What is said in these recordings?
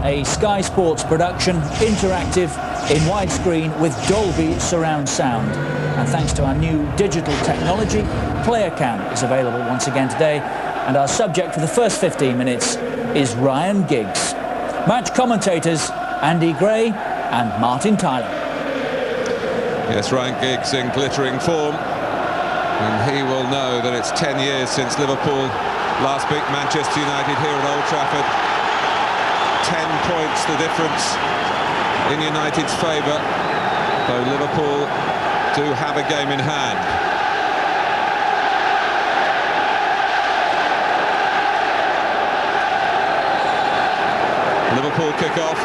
a Sky Sports production, interactive, in widescreen with Dolby surround sound. And thanks to our new digital technology, Player Cam is available once again today. And our subject for the first 15 minutes is Ryan Giggs. Match commentators Andy Gray and Martin Tyler. Yes, Ryan Giggs in glittering form. And he will know that it's 10 years since Liverpool last beat Manchester United here at Old Trafford. 10 points the difference in United's favour, though Liverpool do have a game in hand. Liverpool kick off.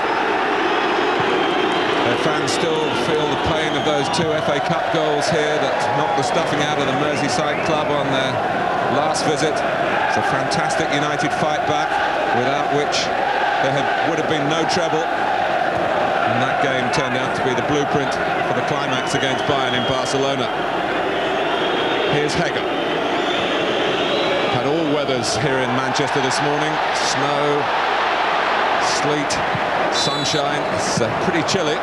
Their fans still feel the pain of those 2 FA Cup goals here that knocked the stuffing out of the Merseyside club on their last visit. It's a fantastic United fight back, without which there would have been no treble. And that game turned out to be the blueprint for the climax against Bayern in Barcelona. Here's Beckahm. Had all weathers here in Manchester this morning. Snow, sleet, sunshine. It's pretty chilly.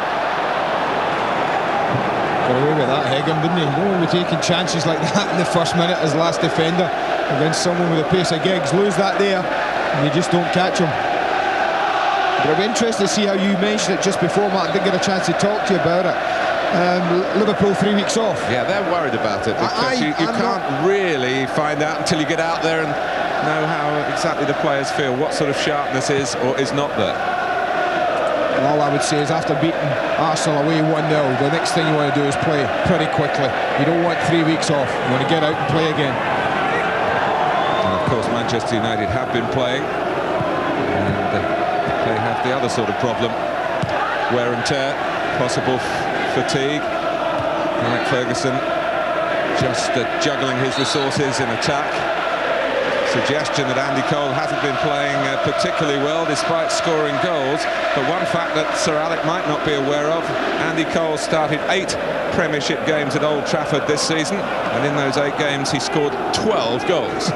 Got away with that, Beckahm, didn't he? You don't want to be taking chances like that in the first minute as last defender against someone with the pace of Giggs. Lose that there, and you just don't catch him. But I'll be interested to see how you mentioned it just before, Mark. I didn't get a chance to talk to you about it. Liverpool 3 weeks off. Yeah, they're worried about it because you can't really find out until you get out there and know how exactly the players feel, what sort of sharpness is or is not there. All I would say is after beating Arsenal away 1-0, the next thing you want to do is play pretty quickly. You don't want 3 weeks off. You want to get out and play again. And of course, Manchester United have been playing. And they have the other sort of problem, wear and tear, possible fatigue. Like Ferguson just juggling his resources in attack. Suggestion that Andy Cole hasn't been playing particularly well despite scoring goals. But one fact that Sir Alec might not be aware of, Andy Cole started 8 Premiership games at Old Trafford this season, and in those 8 games he scored 12 goals.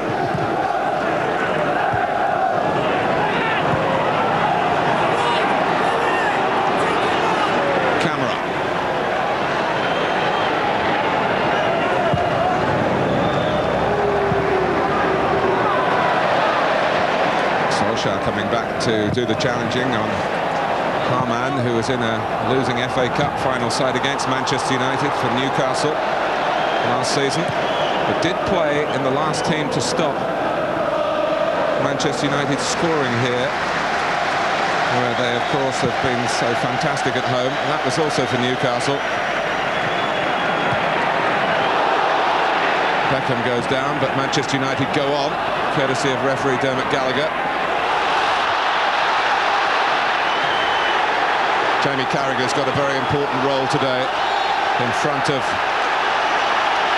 Coming back to do the challenging on Hamann, who was in a losing FA Cup final side against Manchester United for Newcastle last season, but did play in the last team to stop Manchester United scoring here, where they of course have been so fantastic at home, and that was also for Newcastle. Beckahm goes down, but Manchester United go on, courtesy of referee Dermot Gallagher. Jamie Carragher's got a very important role today in front of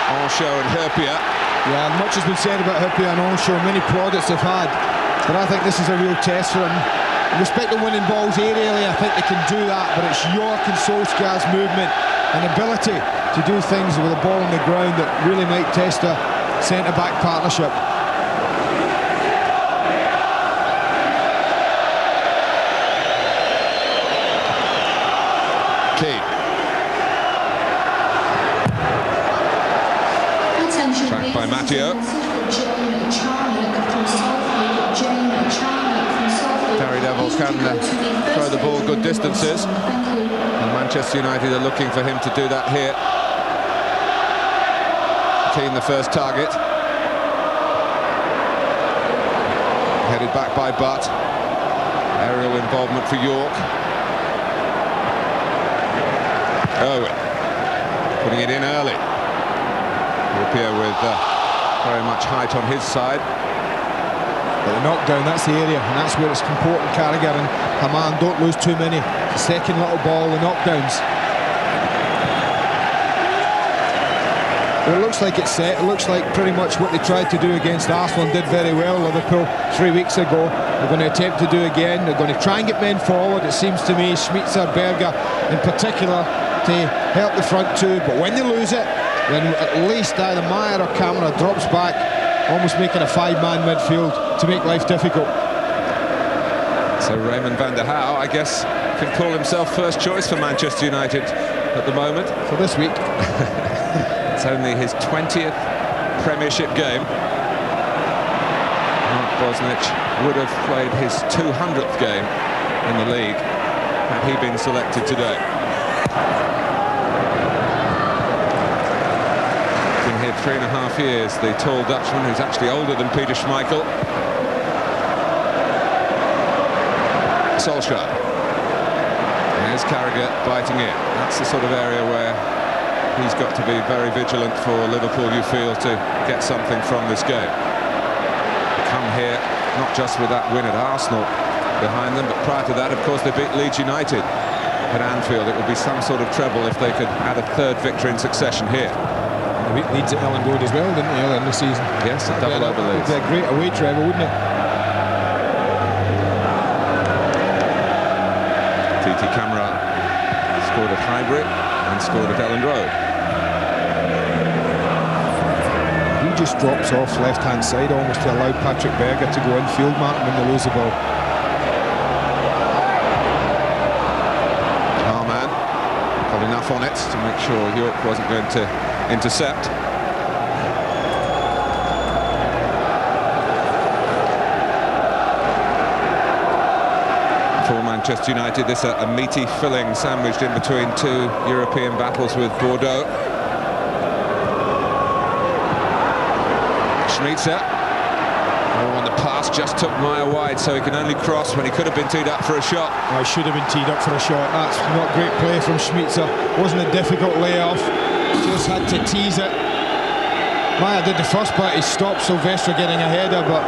Onshaw and Herpia. Yeah, much has been said about Herpia and Onshaw, many plaudits they've had, but I think this is a real test for them. In respect to winning balls aerially, I think they can do that, but it's Yorke and Solskjaer's movement and ability to do things with the ball on the ground that really might test a centre-back partnership. Keane. Tracked by Matteo. Terry Devils can throw the ball good distances, and Manchester United are looking for him to do that here. Keane the first target. Headed back by Butt. Aerial involvement for Yorke. Owen putting it in early. Herpia with very much height on his side. But the knockdown, that's the area, and that's where it's important. Carragher and Hamann don't lose too many. The second little ball, the knockdowns. Well, it looks like it's set. It looks like pretty much what they tried to do against Arsenal and did very well, Liverpool, 3 weeks ago. They're going to attempt to do again. They're going to try and get men forward, it seems to me. Smicer, Berger in particular, to help the front two, but when they lose it, then at least either Meyer or Camera drops back, almost making a 5-man midfield to make life difficult. So Raymond van der Houw, I guess, can call himself first choice for Manchester United at the moment. For this week. It's only his 20th Premiership game. Mark Bosnich would have played his 200th game in the league had he been selected today. Been here 3.5 years, the tall Dutchman, who's actually older than Peter Schmeichel. Solskjaer. There's Carragher biting in. That's the sort of area where he's got to be very vigilant for Liverpool, you feel, to get something from this game. Come here, not just with that win at Arsenal behind them, but prior to that, of course, they beat Leeds United at Anfield. It would be some sort of treble if they could add a third victory in succession here. They beat Leeds at Ellen Road as well, didn't they, earlier in the season? Yes, a double over Leeds. It'd be a great away treble, wouldn't it? TT Camara scored at Highbury and scored at Ellen Road. He just drops off left-hand side almost to allow Patrick Berger to go infield, Martin, when they lose the ball. Hamann got enough on it to make sure Yorke wasn't going to intercept. For Manchester United, this a meaty filling sandwiched in between two European battles with Bordeaux. Smicer. Oh, and the pass just took Meyer wide, so he can only cross when he could have been teed up for a shot. I should have been teed up for a shot. That's not great play from Smicer. Wasn't a difficult layoff. Just had to tease it. Meyer did the first part. He stopped Sylvester getting a header, but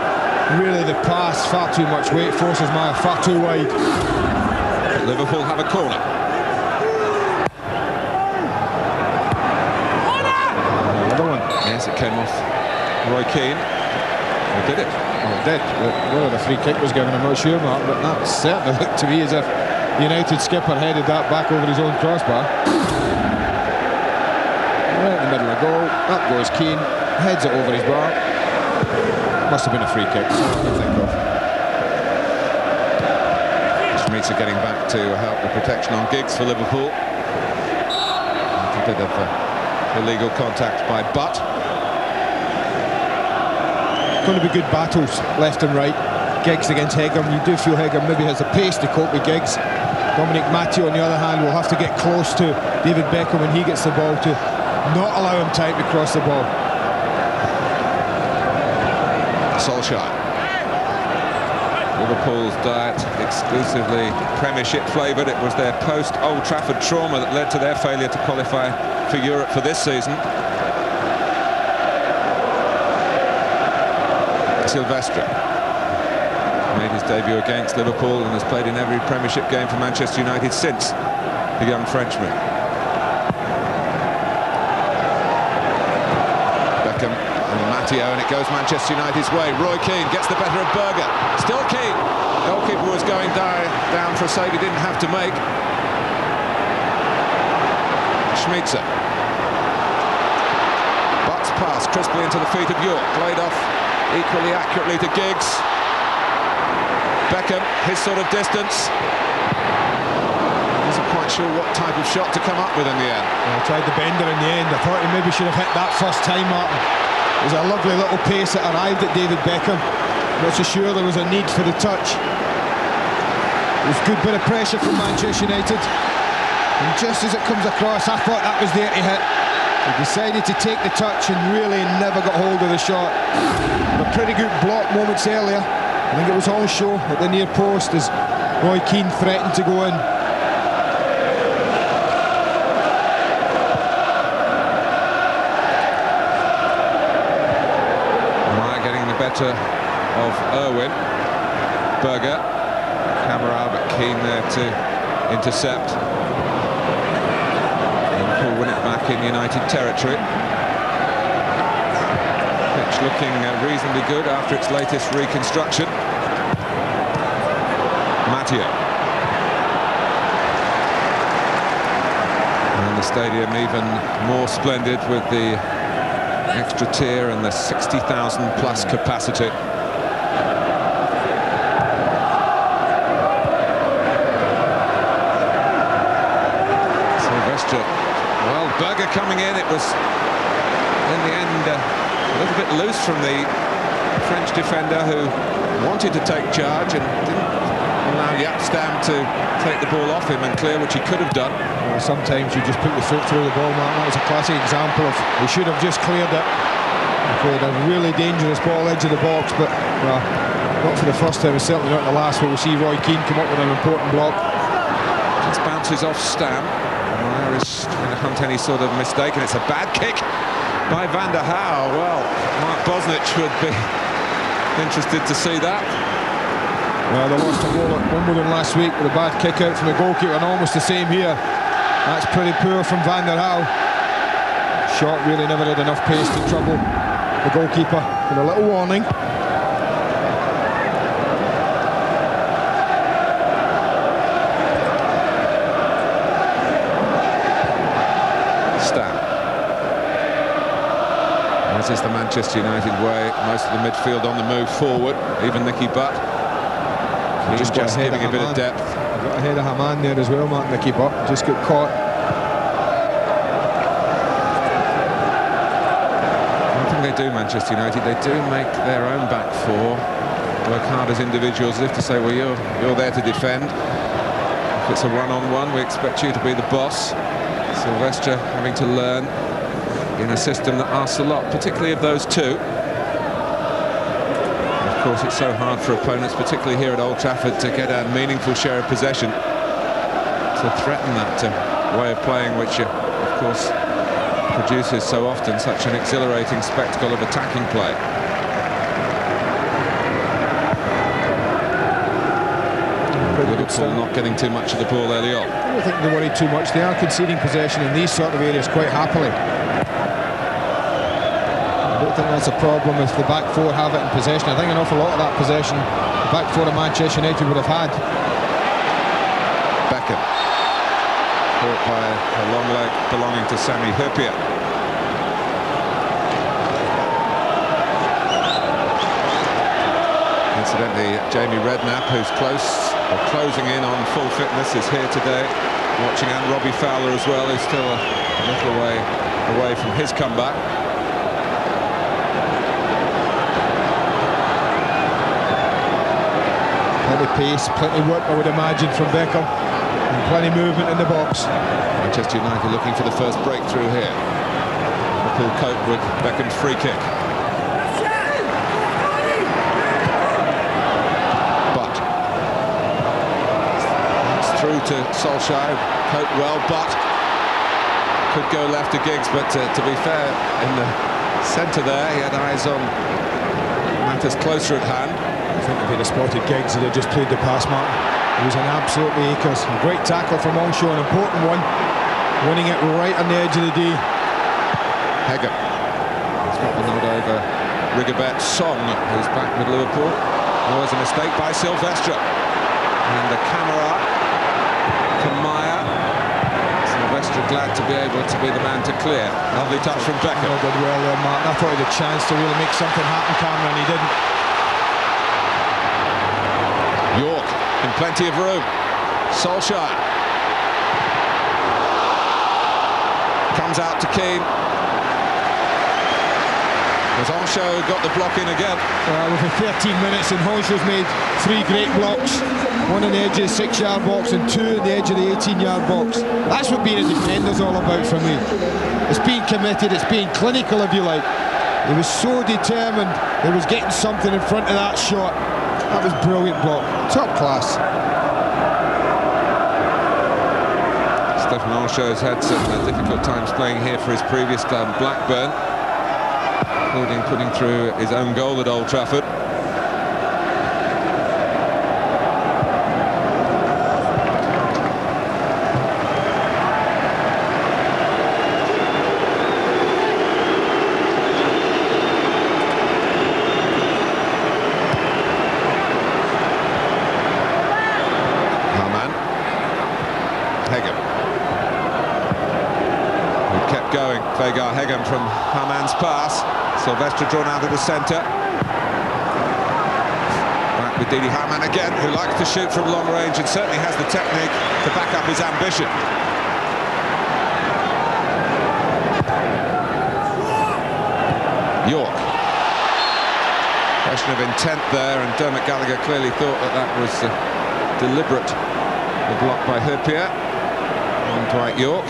really the pass, far too much weight, forces Meyer far too wide. But Liverpool have a corner. Another one. Yes, it came off Roy Keane. He did it. Well, it did. Whether the free kick was given, I'm not sure, Mark, but that certainly looked to me as if the United skipper headed that back over his own crossbar. Right in the middle of the goal. Up goes Keane, heads it over his bar. Must have been a free kick, so I can think of. Smicer getting back to help the protection on Giggs for Liverpool. A bit of illegal contact by Butt. Going to be good battles left and right. Giggs against Beckahm. You do feel Beckahm maybe has the pace to cope with Giggs. Dominic Matteo, on the other hand, will have to get close to David Beckham when he gets the ball to not allow him time to cross the ball. Solskjaer. Liverpool's diet exclusively Premiership flavoured. It was their post-Old Trafford trauma that led to their failure to qualify for Europe for this season. Sylvester made his debut against Liverpool and has played in every Premiership game for Manchester United since, the young Frenchman. Beckham and Matteo, and it goes Manchester United's way. Roy Keane gets the better of Berger. Still Keane. Goalkeeper was going down for a save he didn't have to make. Smicer. Butt's pass crisply into the feet of Yorke. Played off equally accurately to Giggs. Beckham, his sort of distance. Wasn't quite sure what type of shot to come up with in the end. Well, he tried the bender in the end. I thought he maybe should have hit that first time, Martin. It was a lovely little pace that arrived at David Beckham. Not so sure there was a need for the touch. It was a good bit of pressure from Manchester United. And just as it comes across, I thought that was there to hit. He decided to take the touch and really never got hold of the shot. A pretty good block moments earlier. I think it was all show at the near post as Roy Keane threatened to go in. Meyer getting the better of Owen. Berger. Camara, but Keane there to intercept. Liverpool win it back in United territory. Pitch looking reasonably good after its latest reconstruction. Matteo. And the stadium even more splendid with the extra tier and the 60,000 plus capacity. Sylvestre. Well, Berger coming in. It was, in the end, a little bit loose from the French defender, who wanted to take charge and didn't allow Yapstam to take the ball off him and clear, which he could have done. Well, sometimes you just put your foot through the ball, Martin. That was a classic example of he should have just cleared it. He played a really dangerous ball edge of the box, but well, not for the first time, and certainly not the last, where we'll see Roy Keane come up with an important block. Just bounces off Stam. The Irish trying to hunt any sort of mistake, and it's a bad kick by Van der Haar. Well, Mark Bosnich would be interested to see that. Well, they lost a goal at Wimbledon last week with a bad kick out from the goalkeeper, and almost the same here. That's pretty poor from Van der Haar. Shot really never had enough pace to trouble the goalkeeper. With a little warning. Stam. As is the Manchester United way, most of the midfield on the move forward, even Nicky Butt. He's just giving a bit of depth. Got ahead of Hamann there as well, Martin. Nicky Butt just got caught. One thing they do, Manchester United, they do make their own back four work hard as individuals, as if to say, well, you're there to defend. If it's a one-on-one, we expect you to be the boss. Sylvestre having to learn in a system that asks a lot, particularly of those two. Of course, it's so hard for opponents, particularly here at Old Trafford, to get a meaningful share of possession, to threaten that way of playing, which, of course, produces so often such an exhilarating spectacle of attacking play. Liverpool not getting too much of the ball early on. I don't think they worry too much. They are conceding possession in these sort of areas quite happily. I don't think that's a problem if the back four have it in possession. I think an awful lot of that possession the back four of Manchester United would have had. Beckahm, caught by a long leg belonging to Sami Hyypiä. Incidentally, Jamie Redknapp, who's closing in on full fitness, is here today watching, and Robbie Fowler as well, is still a little way away from his comeback. Plenty pace, plenty whip, I would imagine, from Beckahm, and plenty movement in the box. Manchester United looking for the first breakthrough here. Liverpool cope with Beckham's free kick. But it's through to Solskjaer, coped well, but could go left to Giggs, but to be fair, in the centre there, he had eyes on matters closer at hand. I think if he'd have spotted Giggs, he'd have just played the pass, Martin. He was an absolutely acres. A great tackle from Owen, an important one. Winning it right on the edge of the D. Beckahm. He's got the nod over Rigobert Song, who's back with Liverpool. There was a mistake by Sylvestre. And the camera to Meyer. Sylvestre glad to be able to be the man to clear. Lovely touch from Beckahm. Oh, did well there, Martin. I thought he had a chance to really make something happen, Cameron, and he didn't. Yorke in plenty of room. Solskjaer comes out to Keane. As Honsho got the block in again. Within 13 minutes, and Honsho's made 3 great blocks. One on the edge of the 6-yard box and 2 on the edge of the 18-yard box. That's what being a defender's all about for me. It's being committed, it's being clinical, if you like. He was so determined he was getting something in front of that shot. That was brilliant block. Top class. Stefan Honsho's had some difficult times playing here for his previous club, Blackburn, including putting through his own goal at Old Trafford. Beckahm from Hamann's pass. Sylvestre drawn out of the centre. Back with Didi Hamann again, who likes to shoot from long range and certainly has the technique to back up his ambition. Yorke. Question of intent there, and Dermot Gallagher clearly thought that that was deliberate. The block by Hyypiä on Dwight Yorke.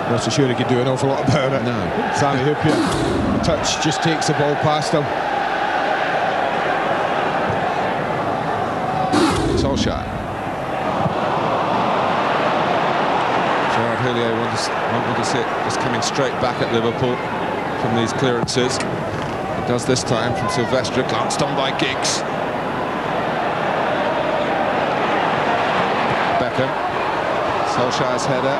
Not so sure he could do an awful lot about it. No. Sammy Hyypiä. Touch, just takes the ball past him. Solskjaer. Gerard Houllier wanted to see it just coming straight back at Liverpool from these clearances. He does this time from Silvestre, glanced on by Giggs. Beckahm. Solskjaer's header.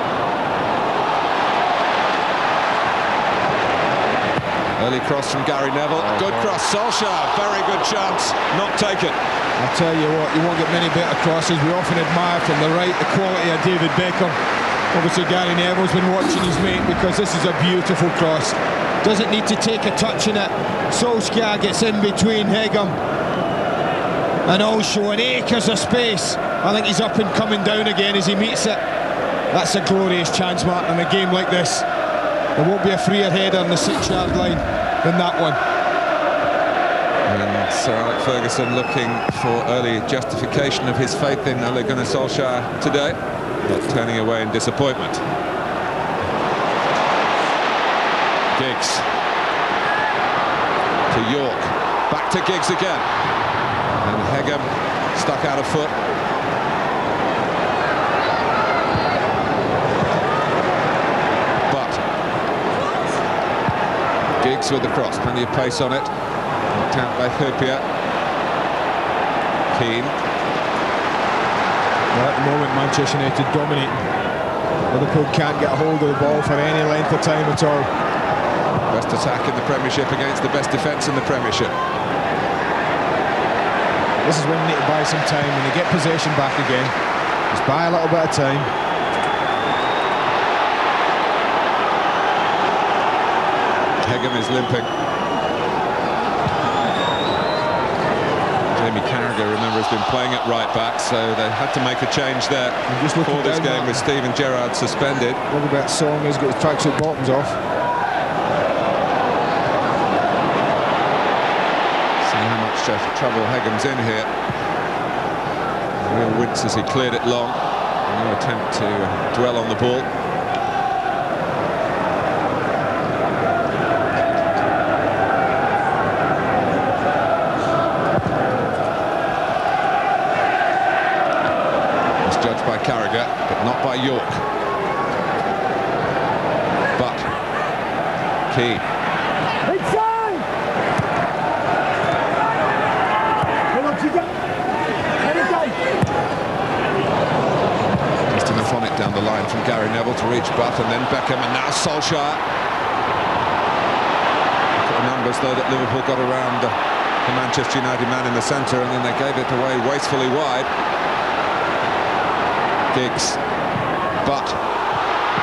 Early cross from Gary Neville. Good cross. Solskjaer, very good chance. Not taken. I'll tell you what, you won't get many better crosses. We often admire from the right the quality of David Beckham. Obviously Gary Neville's been watching his mate, because this is a beautiful cross. Doesn't need to take a touch in it. Solskjaer gets in between Beckahm and also an acres of space. I think he's up and coming down again as he meets it. That's a glorious chance, Martin, in a game like this. There won't be a freer header on the 6-yard line than that one. And Sir Alex Ferguson looking for early justification of his faith in Ole Gunnar Solskjaer today, but turning away in disappointment. Giggs to Yorke, back to Giggs again, and Beckahm stuck out of foot. But Giggs with the cross, plenty of pace on it. Knocked out by Hyypiä. Keane. Well, at the moment, Manchester United dominating. Liverpool can't get a hold of the ball for any length of time at all. Best attack in the Premiership against the best defence in the Premiership. This is when you need to buy some time. When they get possession back again, just buy a little bit of time. Beckahm is limping. Jamie Carragher, remember, has been playing at right back, so they had to make a change there for this game with Steven Gerrard suspended. Look at that Song has got his tracksuit bottoms off. See how much trouble Beckham's in here. A real wince as he cleared it long. No attempt to dwell on the ball. By Carragher, but not by Yorke. But Keane. Just enough on it down the line from Gary Neville to reach Butt, and then Beckahm, and now Solskjaer. Look at the numbers though that Liverpool got around the Manchester United man in the centre, and then they gave it away wastefully wide. Giggs, but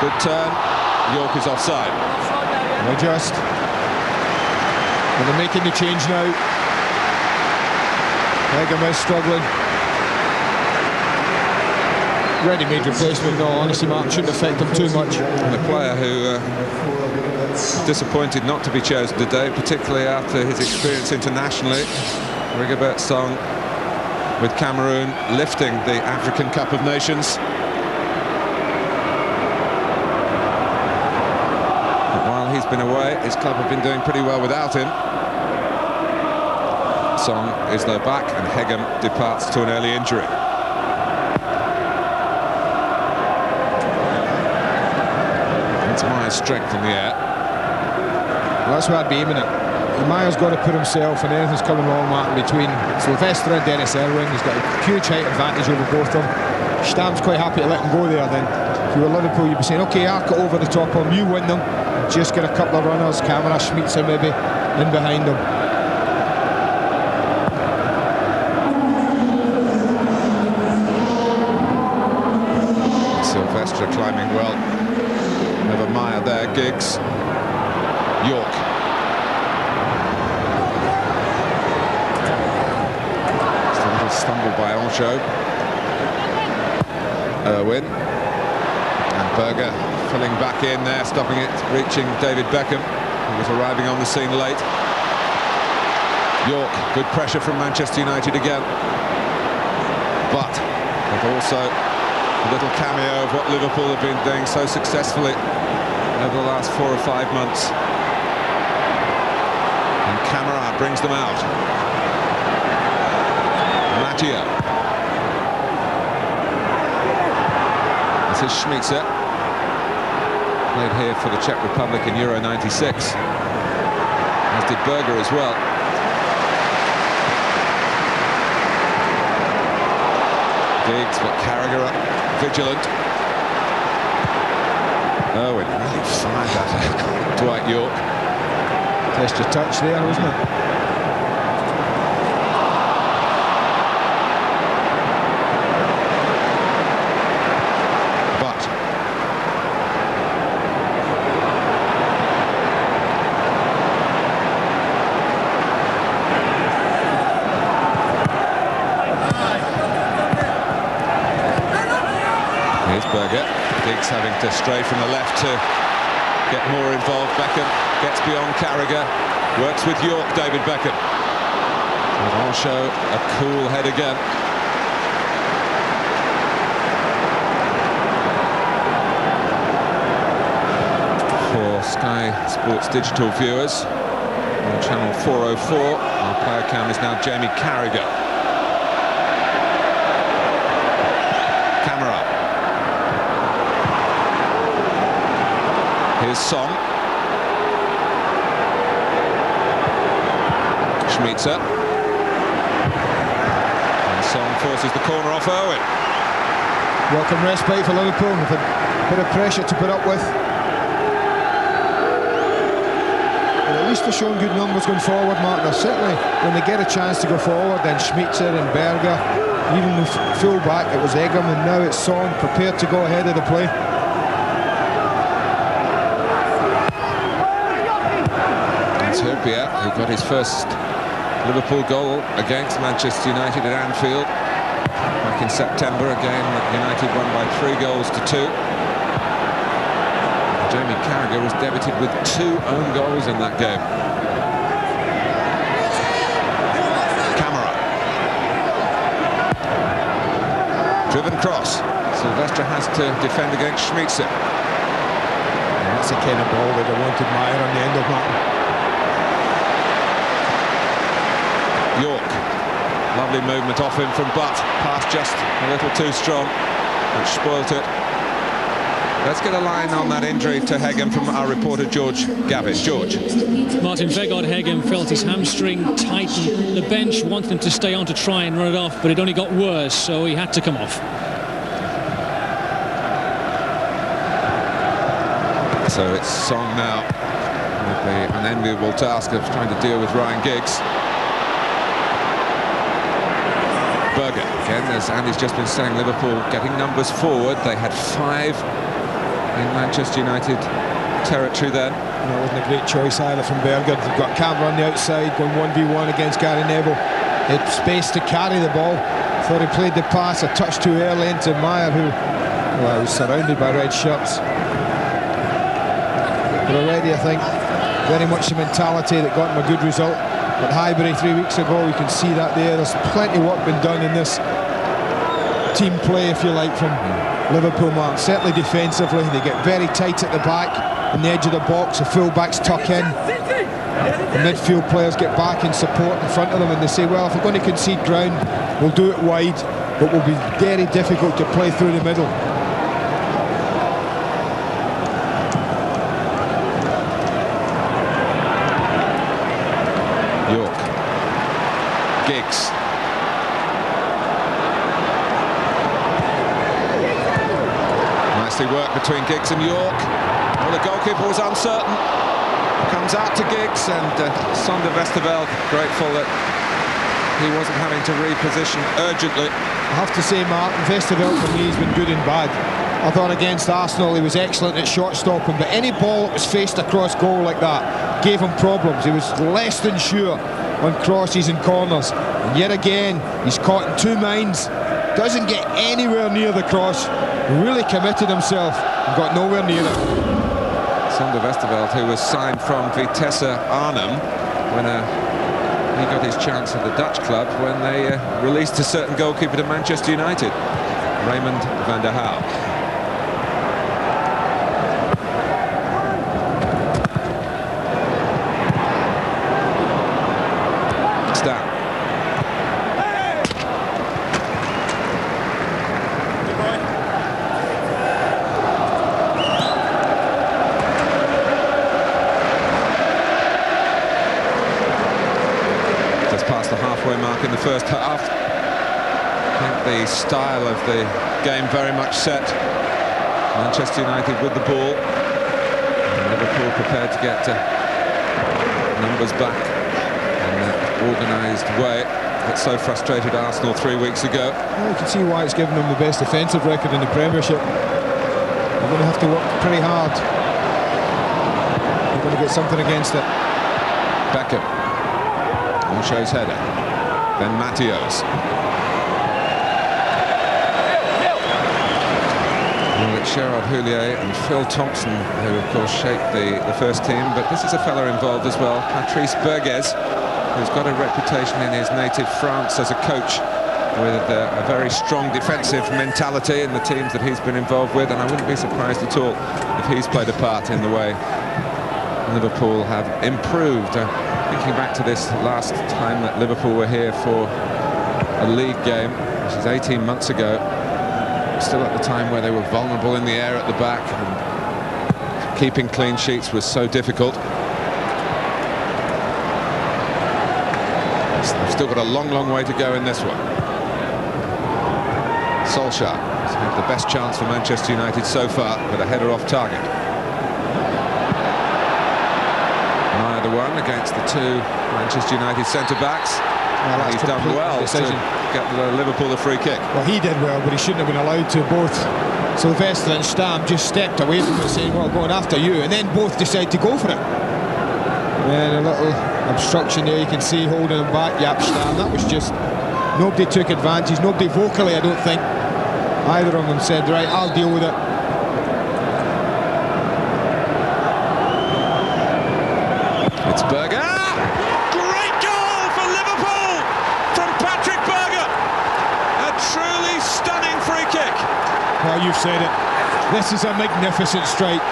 good turn. Yorke is offside. Muchas. And they're making the change now. Beckahm is struggling. Ready-made replacement, no, honestly, Martin, shouldn't affect him too much. And a player who disappointed not to be chosen today, particularly after his experience internationally. Rigobert Song with Cameroon lifting the African Cup of Nations. But while he's been away, his club have been doing pretty well without him. Song is though back, and Beckahm departs to an early injury. It's Meyer's strength in the air. Well, that's where I'd be aiming at. Meyer's got to put himself, and anything's coming along, Martin, between Silvestre and Dennis Irwin. He's got a huge height advantage over both of them. Stamm's quite happy to let him go there then. If you were Liverpool, you'd be saying, OK, arc it over the top of him, you win them, just get a couple of runners, Camera, Smicer maybe, in behind them. Silvestre climbing well. Never Meyer there, Giggs. Yorke. Stumbled by Anjou. Owen and Berger filling back in there, stopping it, reaching David Beckham, who He was arriving on the scene late. Yorke, good pressure from Manchester United again. But also a little cameo of what Liverpool have been doing so successfully over the last 4 or 5 months. And Camara brings them out. Matteo. This is Smicer. Played here for the Czech Republic in Euro 96. As did Berger as well. Giggs, but Carragher vigilant. Owen really fired that Dwight Yorke. Test your touch there, wasn't it? But here's Berger. Giggs having to stray from the left to get more involved. Beckahm gets beyond Carragher, works with Yorke, David Beckahm. And I'll show a cool head again. For Sky Sports digital viewers, on channel 404, our player cam is now Jamie Carragher. Camera. Here's Song. Smicer. And Song forces the corner off Owen. Welcome respite for Liverpool with a bit of pressure to put up with. But at least they're showing good numbers going forward, Martin. Certainly when they get a chance to go forward, then Smicer and Berger, even the full-back, it was Beckahm, and now it's Song prepared to go ahead of the play. Who got his first Liverpool goal against Manchester United at Anfield back in September. Again, United won by 3 goals to 2. Jamie Carragher was debited with 2 own goals in that game. Camara. Driven cross. Silvestre has to defend against Smicer. And that's the kind of ball that I wanted Meyer on the end of, Martin. Yorke, lovely movement off him from Butt, pass just a little too strong, which spoilt it. Let's get a line on that injury to Beckahm from our reporter George Gavitt. George. Martin Vegard Beckahm felt his hamstring tighten. The bench wanted him to stay on to try and run it off, but it only got worse, so he had to come off. So it's Song now with the unenviable task of trying to deal with Ryan Giggs. Berger, again, as Andy's just been saying, Liverpool getting numbers forward. They had 5 in Manchester United territory then. That wasn't a great choice either from Berger. They've got Camera on the outside, going 1v1 against Gary Neville. He had space to carry the ball. Thought he played the pass a touch too early into Meyer, who, well, was surrounded by red shirts. But already, I think, very much the mentality that got him a good result. At Highbury 3 weeks ago, you can see that there. There's plenty of work been done in this team play, if you like, from Liverpool, Mark. Certainly defensively, they get very tight at the back, on the edge of the box. The full-backs tuck in. The midfield players get back and support in front of them, and they say, well, if we're going to concede ground, we'll do it wide, but we'll be very difficult to play through the middle. Yorke. Giggs. Nicely worked between Giggs and Yorke. Well, the goalkeeper was uncertain. Comes out to Giggs, and Sander Westerveld grateful that he wasn't having to reposition urgently. I have to say, Martin, Westerveld for me has been good and bad. I thought against Arsenal he was excellent at shot stopping, but any ball that was faced across goal like that gave him problems. He was less than sure on crosses and corners, and yet again he's caught in 2 minds. Doesn't get anywhere near the cross. Really committed himself and got nowhere near it. Sander Westerveld, who was signed from Vitesse Arnhem when he got his chance at the Dutch club when they released a certain goalkeeper to Manchester United, Raymond van der Houw. In the first half, I think the style of the game very much set. Manchester United with the ball, and Liverpool prepared to get numbers back in that organised way that so frustrated Arsenal 3 weeks ago. Well, you can see why it's given them the best defensive record in the Premiership. They're going to have to work pretty hard. They're going to get something against it. Beckahm, Muchas header. Then Matheos. Well, it's Gerard Houllier and Phil Thompson who, of course, shaped the first team. But this is a fella involved as well, Patrice Berguez, who's got a reputation in his native France as a coach with a very strong defensive mentality in the teams that he's been involved with. And I wouldn't be surprised at all if he's played a part in the way Liverpool have improved. Thinking back to this last time that Liverpool were here for a league game, which is 18 months ago, still at the time where they were vulnerable in the air at the back, and keeping clean sheets was so difficult. They've still got a long way to go in this one. Solskjaer has had the best chance for Manchester United so far, with a header off target. The one against the two Manchester United centre-backs. Well, he's done well to get Liverpool a free kick. Well, he did well, but he shouldn't have been allowed to. Both Sylvester and Stam just stepped away from it, saying, well, going after you, and then both decide to go for it. And a little obstruction there, you can see holding him back. Yep, Stam, that was just, nobody took advantage, nobody vocally, I don't think. Either of them said, right, I'll deal with it. It's Berger. Great goal for Liverpool from Patrick Berger. A truly stunning free kick. Well, you've said it. This is a magnificent strike.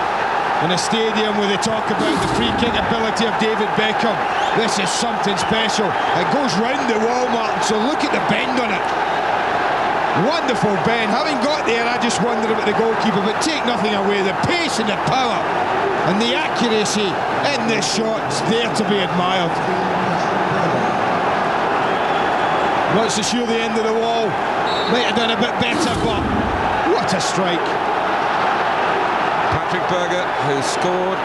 In a stadium where they talk about the free kick ability of David Beckham, this is something special. It goes round the wall, Martin, so look at the bend on it. Wonderful bend. Having got there, I just wondered about the goalkeeper, but take nothing away. The pace and the power and the accuracy in this shot is there to be admired. Not so sure the end of the wall might have done a bit better, but what a strike. Patrick Berger, who scored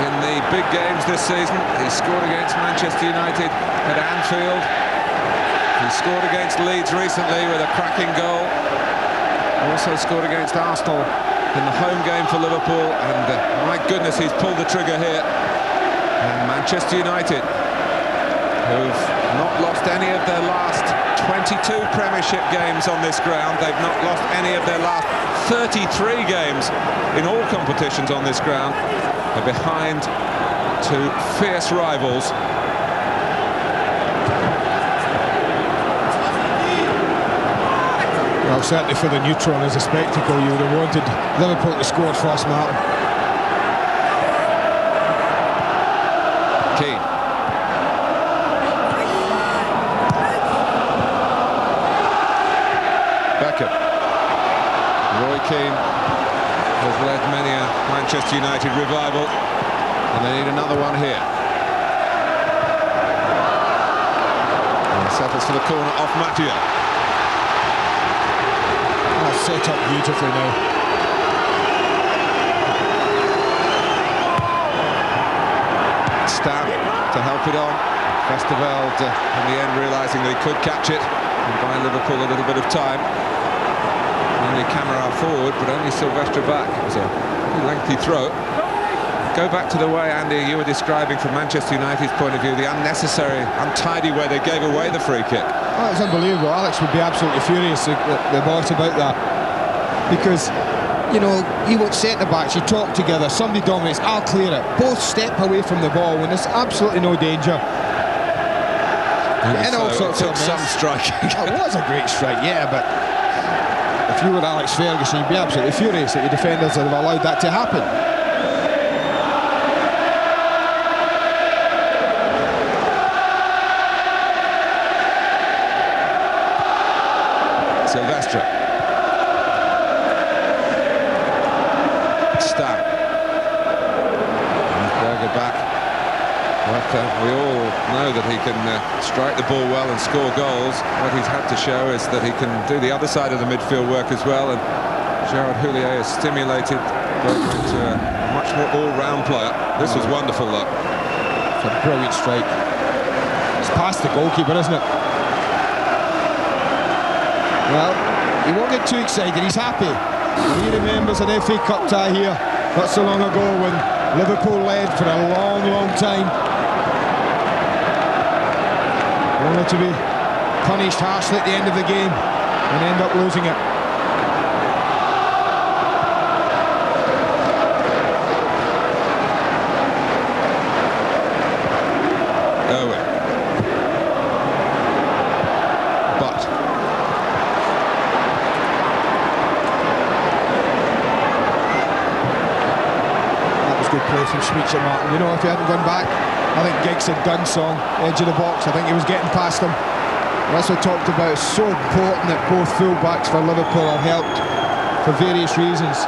in the big games this season. He scored against Manchester United at Anfield. He scored against Leeds recently with a cracking goal. Also scored against Arsenal in the home game for Liverpool, and my goodness, he's pulled the trigger here. And Manchester United, who've not lost any of their last 22 Premiership games on this ground. They've not lost any of their last 33 games in all competitions on this ground. They're behind two fierce rivals. Well, certainly for the neutral as a spectacle, you would have wanted Liverpool to score first, Martin. Keane. Beckahm. Roy Keane has led many a Manchester United revival, and they need another one here. And settles for the corner off Muchas. Set up beautifully now. Stam to help it on. Westerveld in the end realising that he could catch it and buy Liverpool a little bit of time. Only camera forward, but only Sylvester back. It was a lengthy throw. Go back to the way, Andy, you were describing from Manchester United's point of view, the unnecessary, untidy way they gave away the free kick. Oh, it's unbelievable. Alex would be absolutely furious, the boss, about that. Because you know, you want centre-backs, you talk together, somebody dominates, I'll clear it. Both step away from the ball when there's absolutely no danger. And all sorts of some striking. It was a great strike, yeah, but if you were Alex Ferguson, you'd be absolutely furious that your defenders have allowed that to happen. Silvestre. Stam. Berger back. But we all know that he can strike the ball well and score goals. What he's had to show is that he can do the other side of the midfield work as well. And Gerard Houllier has stimulated Berger into a much more all-round player. This was wonderful, though. It's a brilliant strike. It's past the goalkeeper, isn't it? Well, he won't get too excited, he's happy. He remembers an FA Cup tie here not so long ago when Liverpool led for a long, long time, only to be punished harshly at the end of the game and end up losing it. Owen. Play from Smicer, Martin. You know, if he hadn't gone back, I think Giggs had done song, edge of the box. I think he was getting past him. That's what I talked about. It's so important that both full-backs for Liverpool are helped for various reasons.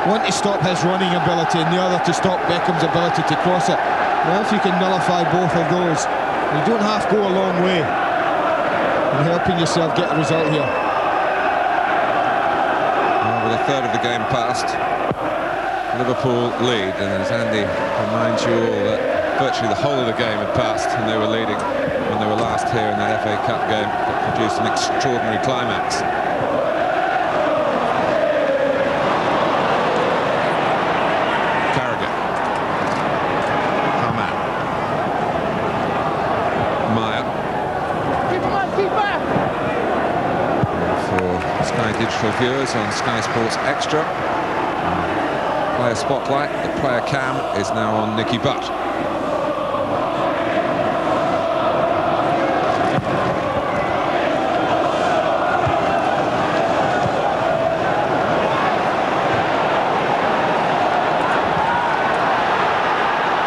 One to stop his running ability and the other to stop Beckham's ability to cross it. Well, if you can nullify both of those, you don't have to go a long way in helping yourself get a result here. Well, with a third of the game passed, Liverpool lead, and as Andy reminds you all that virtually the whole of the game had passed and they were leading when they were last here in that FA Cup game that produced an extraordinary climax. Carragher. Hamann. Meyer. For Sky Digital viewers on Sky Sports Extra, player spotlight, the player cam is now on Nicky Butt.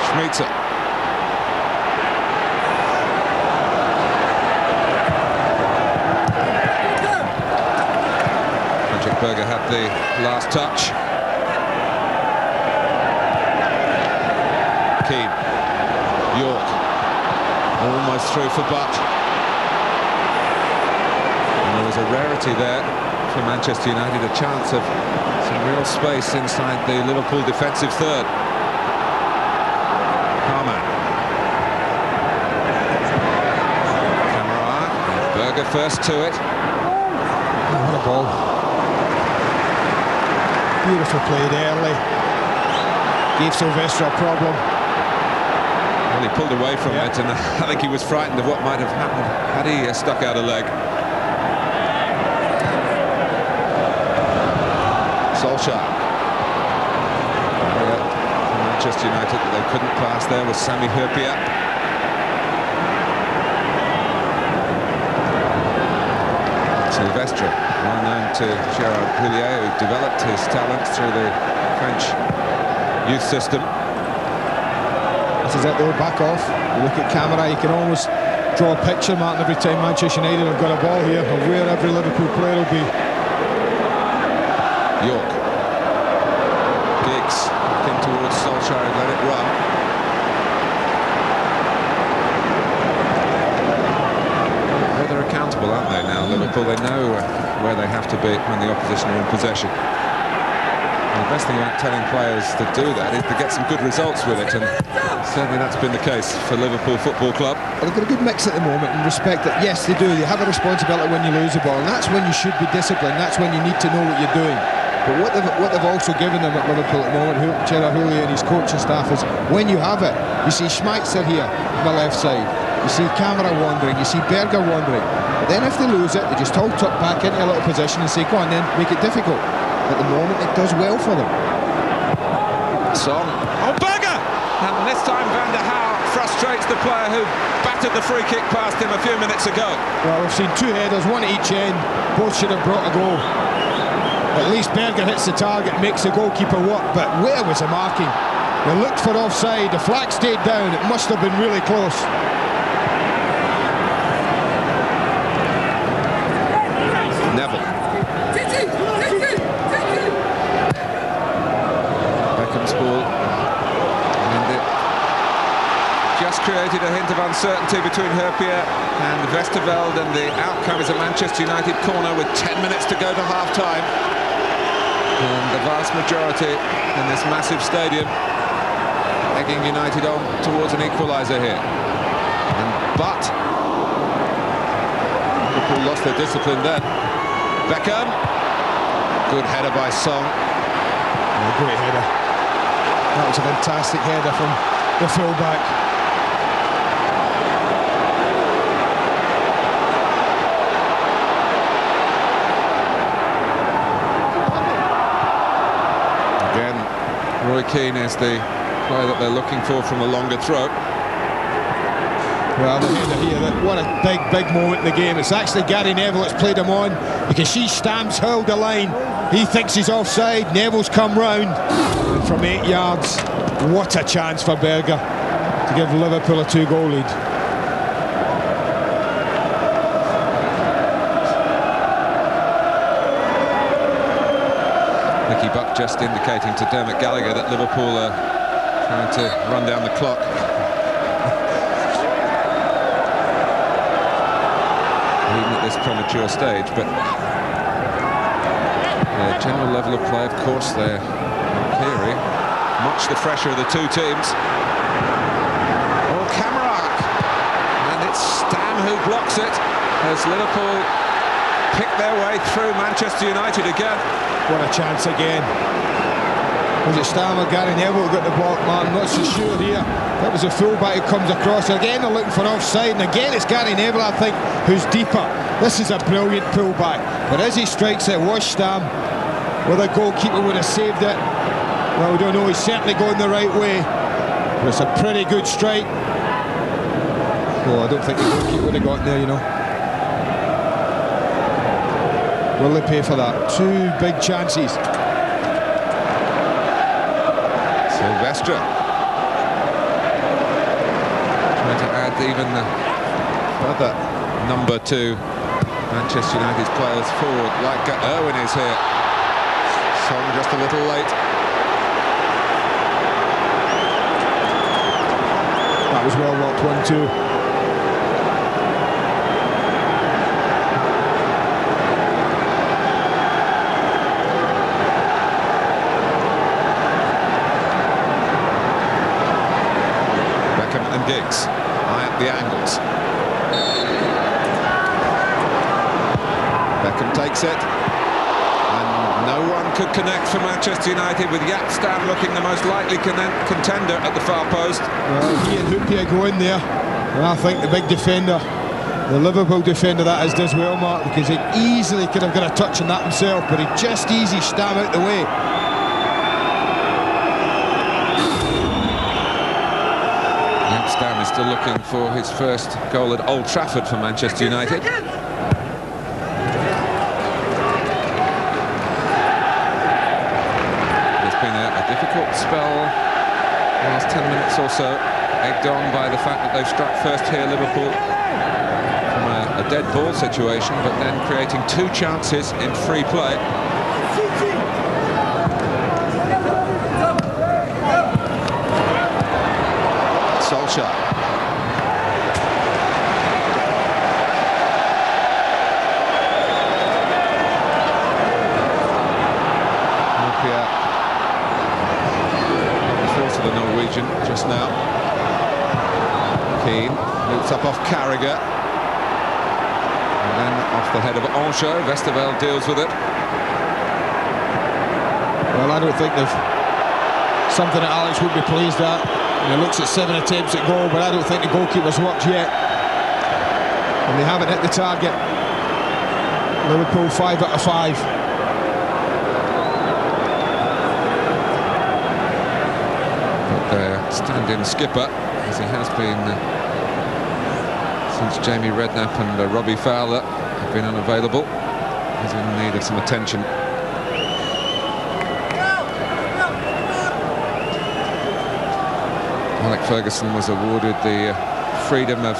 Smicer. Berger had the last touch. Keane, Yorke, almost through for Butt. And there was a rarity there for Manchester United, a chance of some real space inside the Liverpool defensive third. Hamann. Camara, Berger first to it. Oh, what a ball. Beautiful played early. Gave Silvestre a problem. Well, he pulled away from it, and I think he was frightened of what might have happened had he stuck out a leg. Solskjaer. Manchester United, they couldn't pass there with Sami Hyypiä. Silvestre, well known to Gerard Houllier, who developed his talents through the French youth system. This is it though, back off. You look at camera, you can almost draw a picture, Martin, every time Manchester United have got a ball here of where every Liverpool player will be. Yorke. Giggs looking towards Solskjaer and let it run. Well, they're accountable, aren't they, now, Liverpool? They know where they have to be when the opposition are in possession. And the best thing about telling players to do that is to get some good results with it, and certainly that's been the case for Liverpool Football Club. Well, they've got a good mix at the moment in respect that, yes, they do. They have a responsibility when you lose the ball, and that's when you should be disciplined. That's when you need to know what you're doing. But what they've also given them at Liverpool at the moment, Gerard Houllier and his coaching staff, is when you have it, you see Smicer here on the left side, you see Camara wandering, you see Berger wandering. But then if they lose it, they just all tuck back into a little position and say, go on then, make it difficult. at the moment it does well for them. Song. Oh, Berger! And this time Van der Haar frustrates the player who batted the free kick past him a few minutes ago. Well, we've seen 2 headers, one at each end. Both should have brought a goal. At least Berger hits the target, makes the goalkeeper work, but where was the marking? They looked for offside, the flag stayed down, it must have been really close. Neville. Beckham's ball. And it just created a hint of uncertainty between Herpier and Westerveld, and the outcome is a Manchester United corner with 10 minutes to go to half-time. And the vast majority in this massive stadium egging United on towards an equaliser here. But Liverpool lost their discipline then. Beckahm, good header by Song. Oh, great header. That was a fantastic header from the full-back. Again, Roy Keane is the player that they're looking for from a longer throw. Well, the header here, what a big moment in the game. It's actually Gary Neville that's played him on. You can see Stamps held the line. He thinks he's offside. Neville's come round. And from 8 yards, what a chance for Berger to give Liverpool a 2-goal lead. Nicky Buck just indicating to Dermot Gallagher that Liverpool are trying to run down the clock. Even at this premature stage, but the general level of play, of course, they're Kiri, much the fresher of the 2 teams. Oh, Cameron, and it's Stam who blocks it as Liverpool pick their way through Manchester United again. What a chance again. Was it Stam or Gary Neville who got the block, man? I'm not so sure here. That was a full-back who comes across. Again, they're looking for offside, and again it's Gary Neville, I think, who's deeper. This is a brilliant pullback. But as he strikes it, was Stam. Whether the goalkeeper would have saved it, well, we don't know. He's certainly going the right way. But it's a pretty good strike. Oh, I don't think the goalkeeper would have got there, you know. Will they pay for that? 2 big chances. Silvestre trying to add even further number to Manchester United's players forward, like Owen is here. Song just a little late. That was well worked, 1-2. Giggs, high at the angles. Beckham takes it, and no one could connect for Manchester United, with Jaap Stam looking the most likely contender at the far post. Well, he and Hoopier go in there, and I think the big defender, the Liverpool defender, that is, does well, Mark, because he easily could have got a touch on that himself, but he just easy Stam out the way. Stam is still looking for his first goal at Old Trafford for Manchester United. It's been a difficult spell the last 10 minutes or so, egged on by the fact that they've struck first here, Liverpool, from a dead ball situation, but then creating 2 chances in free play. Solskjaer. The force of the Norwegian just now. Keane loops up off Carragher, and then off the head of Ancho. Westerveld deals with it. Well, I don't think they've something that Alex would be pleased at. He looks at 7 attempts at goal, but I don't think the goalkeeper's worked yet. And they haven't hit the target. Liverpool 5 out of 5. their stand-in skipper, as he has been since Jamie Redknapp and Robbie Fowler have been unavailable. He's in need of some attention. Alec Ferguson was awarded the freedom of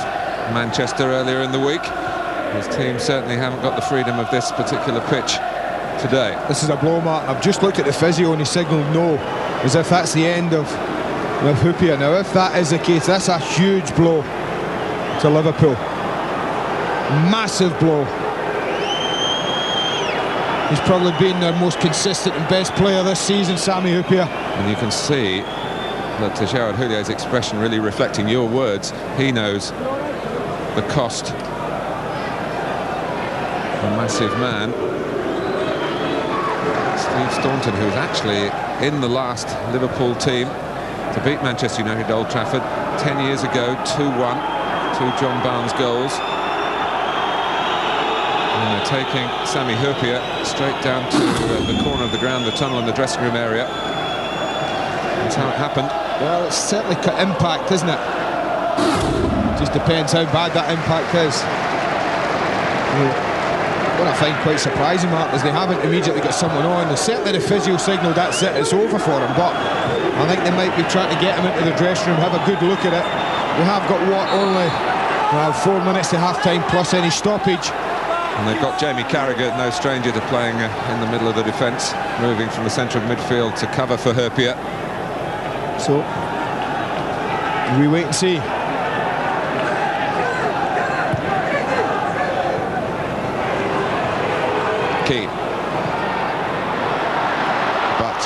Manchester earlier in the week. His team certainly haven't got the freedom of this particular pitch today. This is a blow, Martin. I've just looked at the physio and he signalled no, as if that's the end of Hyypiä. Now, if that is the case, that's a huge blow to Liverpool. Massive blow. He's probably been their most consistent and best player this season, Sami Hyypiä. And you can see that Gerard Houllière's expression really reflecting your words. He knows the cost of a massive man. Steve Staunton, who's actually in the last Liverpool team to beat Manchester United at Old Trafford 10 years ago, 2-1, 2 John Barnes goals. And they're taking Sami Hyypiä straight down to the corner of the ground, the tunnel in the dressing room area. That's how it happened. Well, it's certainly got impact, isn't it? Just depends how bad that impact is. What I find quite surprising, Mark, is they haven't immediately got someone on. Certainly the physio signal, that's it, it's over for him. But I think they might be trying to get him into the dressing room, have a good look at it. We have got, what, only 4 minutes to half-time plus any stoppage. And they've got Jamie Carragher, no stranger to playing in the middle of the defence, moving from the centre of midfield to cover for Hyypiä. So, we wait and see. Keane. But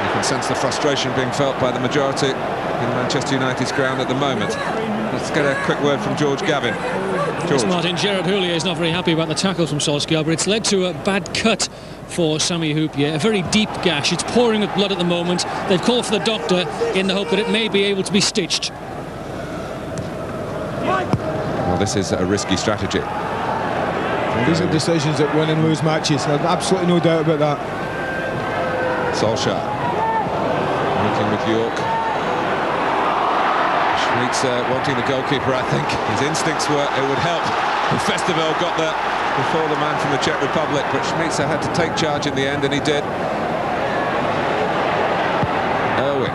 you can sense the frustration being felt by the majority in Manchester United's ground at the moment. Let's get a quick word from George Gavin. George. Martin, Gerard Houllière is not very happy about the tackle from Solskjaer, but it's led to a bad cut for Sami Hyypiä, a very deep gash. It's pouring with blood at the moment. They've called for the doctor in the hope that it may be able to be stitched. Well, this is a risky strategy. These are decisions that win and lose matches. There's absolutely no doubt about that. Solskjaer working with Yorke. Smicer wanting the goalkeeper, I think. His instincts were it would help. And Festival got there before the man from the Czech Republic, but Smicer had to take charge in the end, and he did. Owen.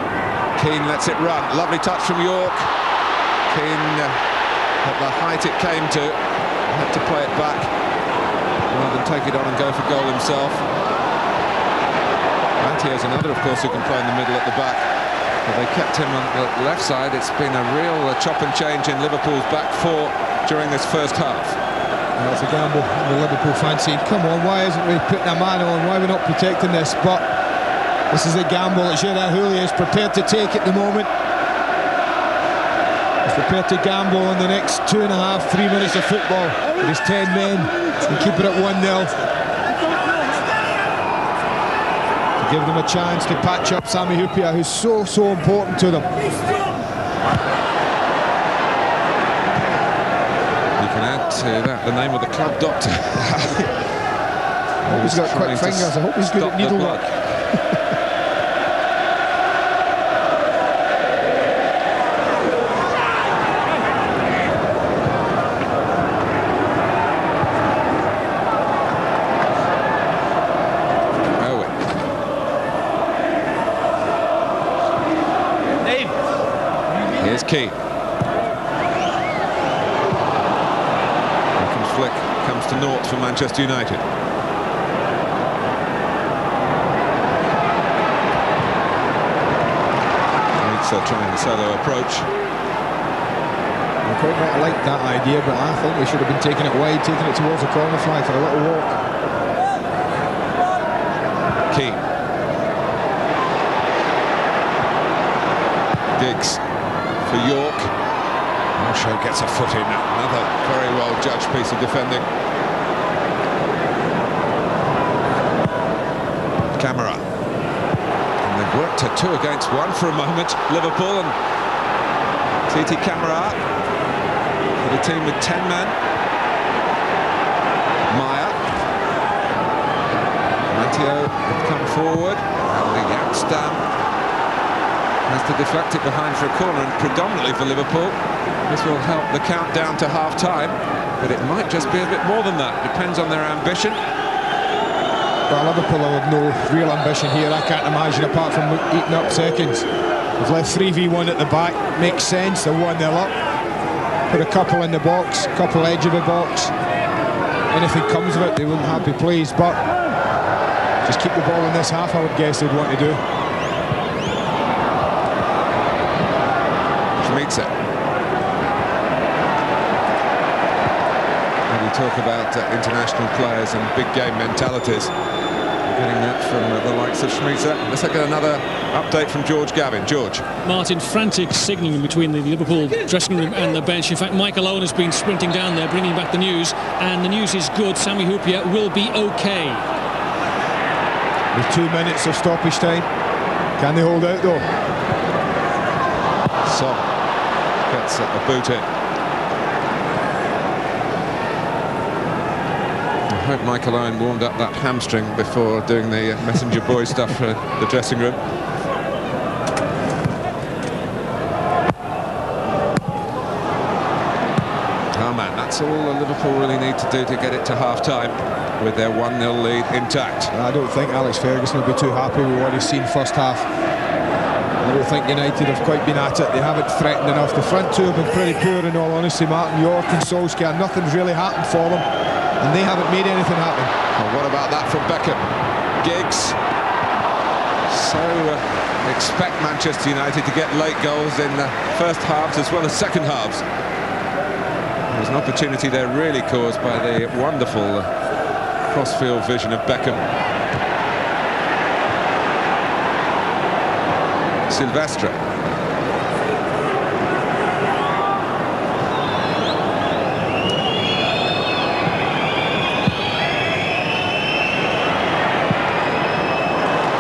Keane lets it run. Lovely touch from Yorke. Keane, at the height it came to, had to play it back rather than take it on and go for goal himself. Mathieu's another, of course, who can play in the middle at the back. But they kept him on the left side. It's been a real chop and change in Liverpool's back four during this first half. Well, it's a gamble the Liverpool fancy. Come on, why isn't we putting a man on? Why are we not protecting this? But this is a gamble that Gerard Houllière is prepared to take at the moment. He's prepared to gamble on the next 2.5, 3 minutes of football with his 10 men and keep it at 1-0. Give them a chance to patch up Sami Hyypiä, who's so important to them. You can add to that the name of the club doctor. I hope he's got quick fingers. I hope he's good at needlework. Here's Keane. Beckham's flick comes to naught for Manchester United. Smicer trying the solo approach. I quite might have liked that idea, but I think we should have been taking it wide, taking it towards the corner flag for a little walk. Keane. Diggs for Yorke. Muchas gets a foot in. Another very well judged piece of defending. Camera. And they've worked to 2 against 1 for a moment, Liverpool, and TT Camera for the team with 10 men. Mathieu had come forward. And Yatstam has to deflect it behind for a corner, and predominantly for Liverpool. This will help the countdown to half-time, but it might just be a bit more than that. Depends on their ambition. Well, Liverpool have no real ambition here, I can't imagine, apart from eating up seconds. They've left 3v1 at the back, makes sense, they're 1-0 up. Put a couple in the box, couple edge of the box. Anything comes of it, they wouldn't have to be pleased, but just keep the ball in this half, I would guess they'd want to do. Smicer. When you talk about international players and big game mentalities, getting that from the likes of Smicer. Let's get another update from George Gavin. George. Martin, frantic signalling between the Liverpool dressing room and the bench. In fact, Michael Owen has been sprinting down there, bringing back the news, and the news is good. Sami Hyypiä will be okay. With 2 minutes of stoppage time, can they hold out though? So gets a boot in. I hope Michael Owen warmed up that hamstring before doing the messenger boy stuff for the dressing room. Hamann, that's all Liverpool really need to do to get it to half-time with their 1-0 lead intact. I don't think Alex Ferguson will be too happy with what he's seen first half. I don't think United have quite been at it. They haven't threatened enough. The front two have been pretty poor, in all honesty. Martin, Yorke and Solskjaer, nothing's really happened for them, and they haven't made anything happen. Well, what about that from Beckahm? Giggs. So expect Manchester United to get late goals in the first halves as well as second halves. There was an opportunity there really caused by the wonderful cross-field vision of Beckahm. Silvestre.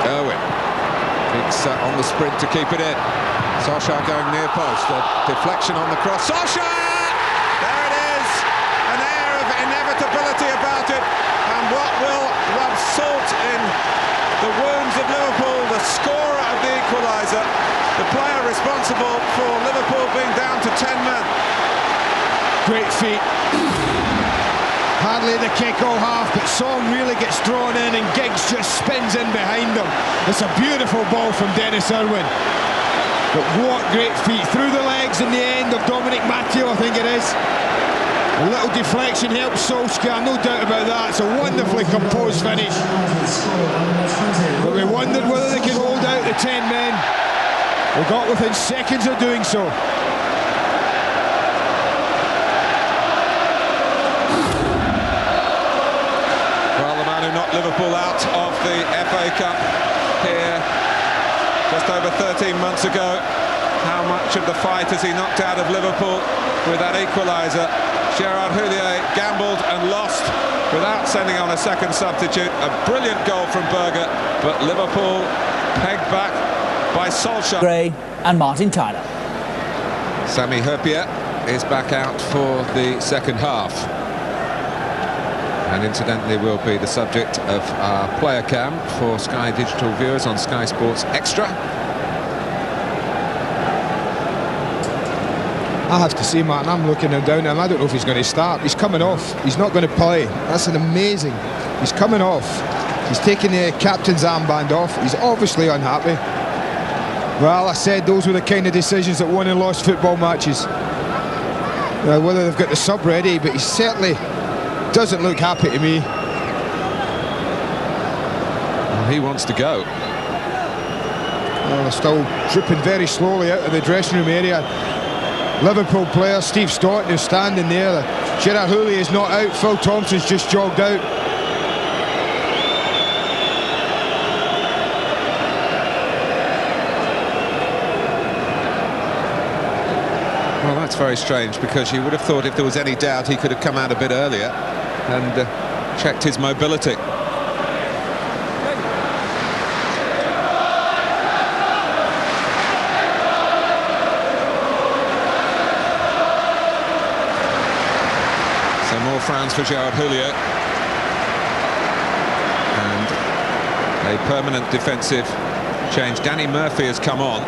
Owen. It's on the sprint to keep it in. Solskjaer going near post. A deflection on the cross. Solskjaer! There it is! An air of inevitability about it. And what will rub salt in the wounds of Liverpool, the scorer of the equaliser, the player responsible for Liverpool being down to 10 men. Great feet. Hardly the kick all half, but Song really gets drawn in and Giggs just spins in behind him. It's a beautiful ball from Dennis Irwin. But what great feet. Through the legs in the end of Dominic Matteo, I think it is. A little deflection helps Solskjaer, no doubt about that. It's a wonderfully composed finish. But we wondered whether they could hold out the 10 men. They got within seconds of doing so. Well, the man who knocked Liverpool out of the FA Cup here just over 13 months ago. How much of the fight has he knocked out of Liverpool with that equaliser? Gerard Houllier gambled and lost without sending on a second substitute. A brilliant goal from Berger, but Liverpool pegged back by Solskjaer. Gray and Martin Tyler. Sami Hyypiä is back out for the second half. And incidentally will be the subject of our player cam for Sky Digital viewers on Sky Sports Extra. I have to say, Martin, I'm looking him down at him. I don't know if he's going to start. He's coming off. He's not going to play. That's an amazing. He's coming off. He's taking the captain's armband off. He's obviously unhappy. Well, I said those were the kind of decisions that won and lost football matches. Whether they've got the sub ready, but he certainly doesn't look happy to me. Well, he wants to go. Well, they're still dripping very slowly out of the dressing room area. Liverpool player Steve Staunton is standing there. Gerard Houllier is not out. Phil Thompson's just jogged out. Well, that's very strange, because you would have thought if there was any doubt he could have come out a bit earlier and checked his mobility. More frowns for Gerard Houllier, and a permanent defensive change. Danny Murphy has come on.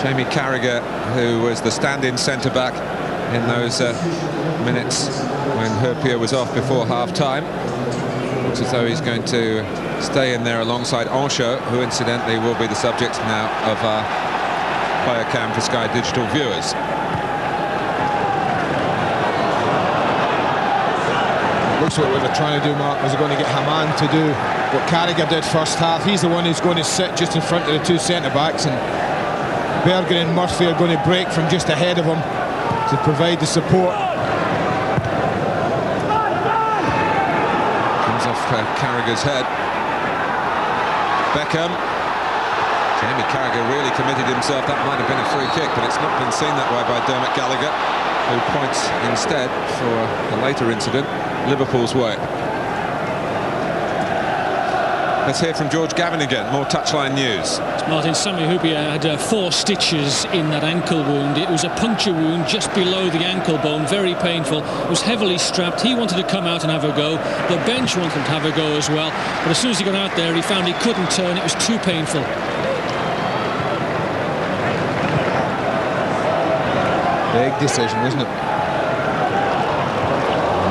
Jamie Carragher, who was the stand-in centre-back in those minutes when Hurpier was off before half-time. Looks as though he's going to stay in there alongside Ancho, who incidentally will be the subject now of our player cam for Sky Digital viewers. Looks like what they're trying to do, Mark, is they're going to get Hamann to do what Carragher did first half. He's the one who's going to sit just in front of the two centre-backs, and Berger and Murphy are going to break from just ahead of him to provide the support. Comes off Carragher's head. Beckahm. Jamie Carragher really committed himself. That might have been a free kick, but it's not been seen that way by Dermot Gallagher, who points instead for a later incident Liverpool's way. Let's hear from George Gavin again. More touchline news. Martin, Sami Hyypiä had 4 stitches in that ankle wound. It was a puncture wound just below the ankle bone, very painful. It was heavily strapped. He wanted to come out and have a go. The bench wanted him to have a go as well. But as soon as he got out there, he found he couldn't turn. It was too painful. Big decision, isn't it?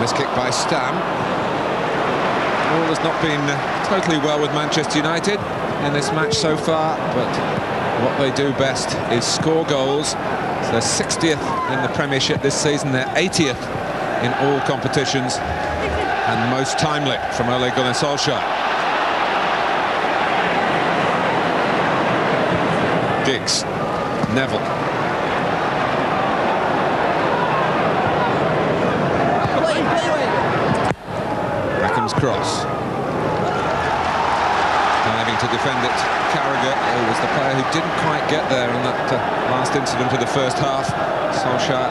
Miss kick by Stam. All has not been totally well with Manchester United in this match so far, but what they do best is score goals. It's their 60th in the Premiership this season, their 80th in all competitions, and most timely from Ole Gunnar Solskjaer. Giggs, Neville. Beckham's cross. Diving to defend it, Carragher, who was the player who didn't quite get there in that last incident of the first half. Solskjaer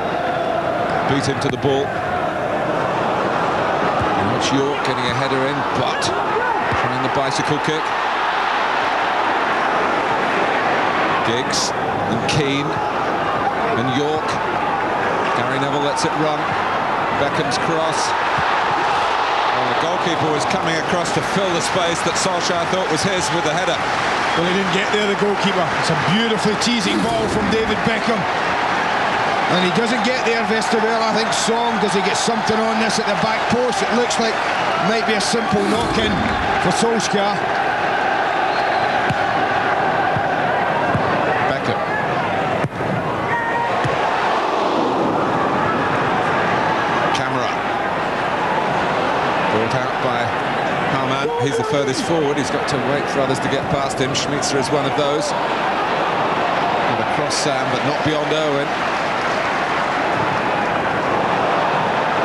beat him to the ball. And it's Yorke getting a header in, but trying the bicycle kick. Giggs and Keane and Yorke. Gary Neville lets it run. Beckham's cross. Well, the goalkeeper was coming across to fill the space that Solskjaer thought was his with the header. Well, he didn't get there, the goalkeeper. It's a beautifully teasing ball from David Beckham. And he doesn't get there, Vesterveld. I think Song, does he get something on this at the back post? It looks like it might be a simple knock-in for Solskjaer. Beckham. Camera. Brought out by Hamann. He's the furthest forward. He's got to wait for others to get past him. Smicer is one of those. And across Sam, but not beyond Owen.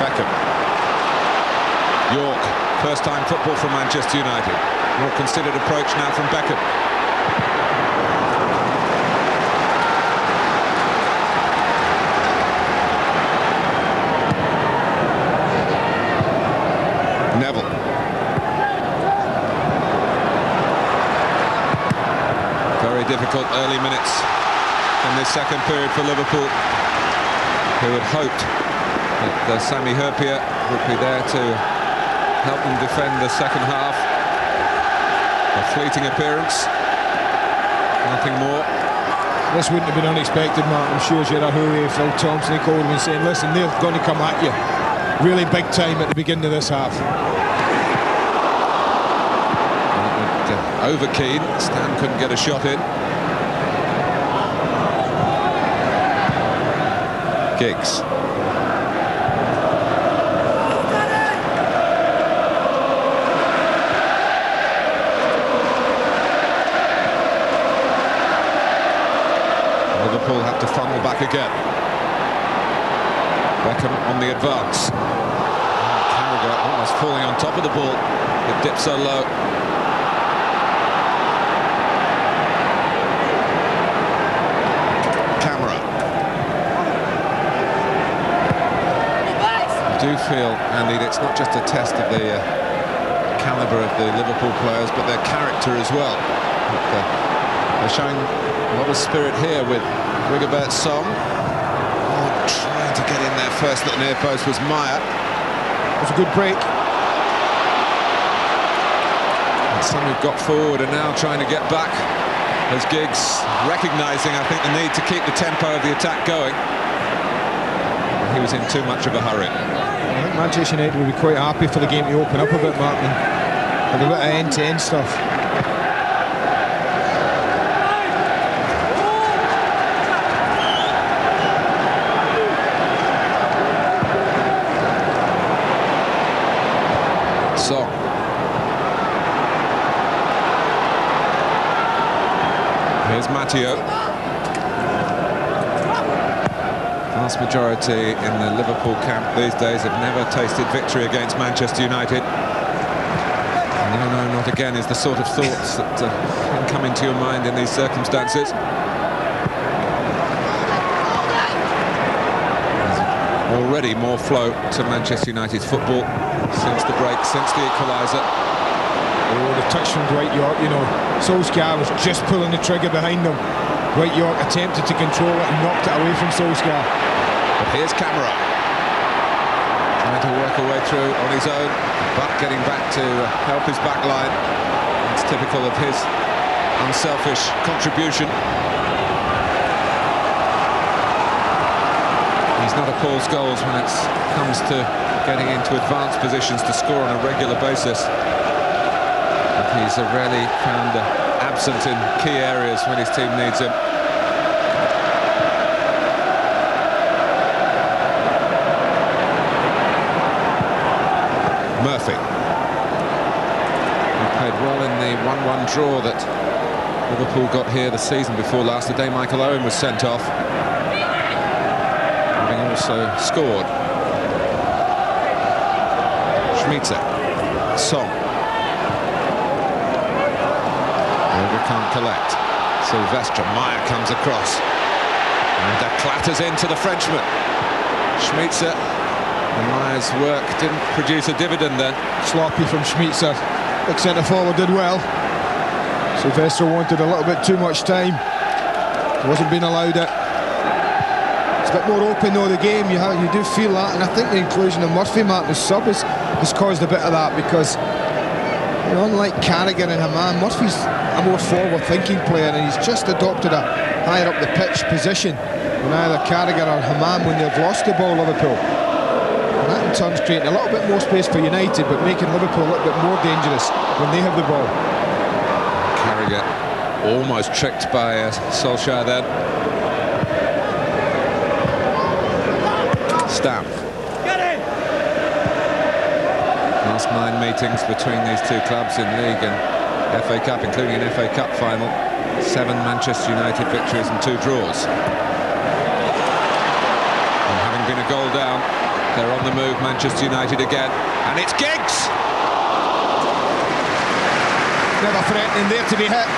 Beckham. Yorke. First time football from Manchester United. More considered approach now from Beckham. Neville. Very difficult early minutes in this second period for Liverpool, who had hoped that Sami Hyypiä would be there to help them defend the second half. A fleeting appearance, nothing more. This wouldn't have been unexpected, Mark. I'm sure Gerard Houllier, Phil Thompson, Nick Owen saying, listen, they're going to come at you really big time at the beginning of this half. Over Keane, Stan couldn't get a shot in. Giggs. Liverpool have to funnel back again. Beckham on the advance. Carragher almost falling on top of the ball. It dipped so low. I do feel, Andy, it's not just a test of the calibre of the Liverpool players, but their character as well. They're showing a lot of spirit here with Rigobert Song. Oh, trying to get in there first at the near post was Meyer. It was a good break. And some who've got forward are now trying to get back as Giggs recognising, I think, the need to keep the tempo of the attack going. He was in too much of a hurry. I think Manchester United will be quite happy for the game to open up a bit, Martin, and a bit of end-to-end stuff. So here's Matteo. Vast majority in the Liverpool camp these days have never tasted victory against Manchester United. No, no, not again is the sort of thoughts that can come into your mind in these circumstances. There's already more flow to Manchester United's football since the break, since the equaliser. Oh, the touch from Dwight Yorke, you know, Solskjaer was just pulling the trigger behind him. Dwight Yorke attempted to control it and knocked it away from Solskjaer. But here's Camera, trying to work a way through on his own, but getting back to help his back line. It's typical of his unselfish contribution. He's not a Paul's goals when it comes to getting into advanced positions to score on a regular basis. But he's rarely found absent in key areas when his team needs him. Murphy. He played well in the 1-1 draw that Liverpool got here the season before last, the day Michael Owen was sent off, having also scored. Smicer. Song. Can't collect. Sylvestre. Meyer comes across and clatters into the Frenchman. Smicer. And Meyer's work didn't produce a dividend then. Sloppy from Smicer. Big centre forward did well. Sylvestre wanted a little bit too much time. He wasn't being allowed it. It's a bit more open though, the game. You do feel that, and I think the inclusion of Murphy, Martin, as sub has caused a bit of that, because you know, unlike Carragher and Hamann, Murphy's a more forward-thinking player, and he's just adopted a higher up the pitch position than either Carragher or Hamann when they've lost the ball, Liverpool. And that in turn creating a little bit more space for United, but making Liverpool a little bit more dangerous when they have the ball. Carragher almost tricked by Solskjaer then. Stamp. Last 9 meetings between these two clubs in League and FA Cup, including an FA Cup final. 7 Manchester United victories and 2 draws. And having been a goal down, they're on the move, Manchester United again. And it's Giggs! Never threatening there to be hit.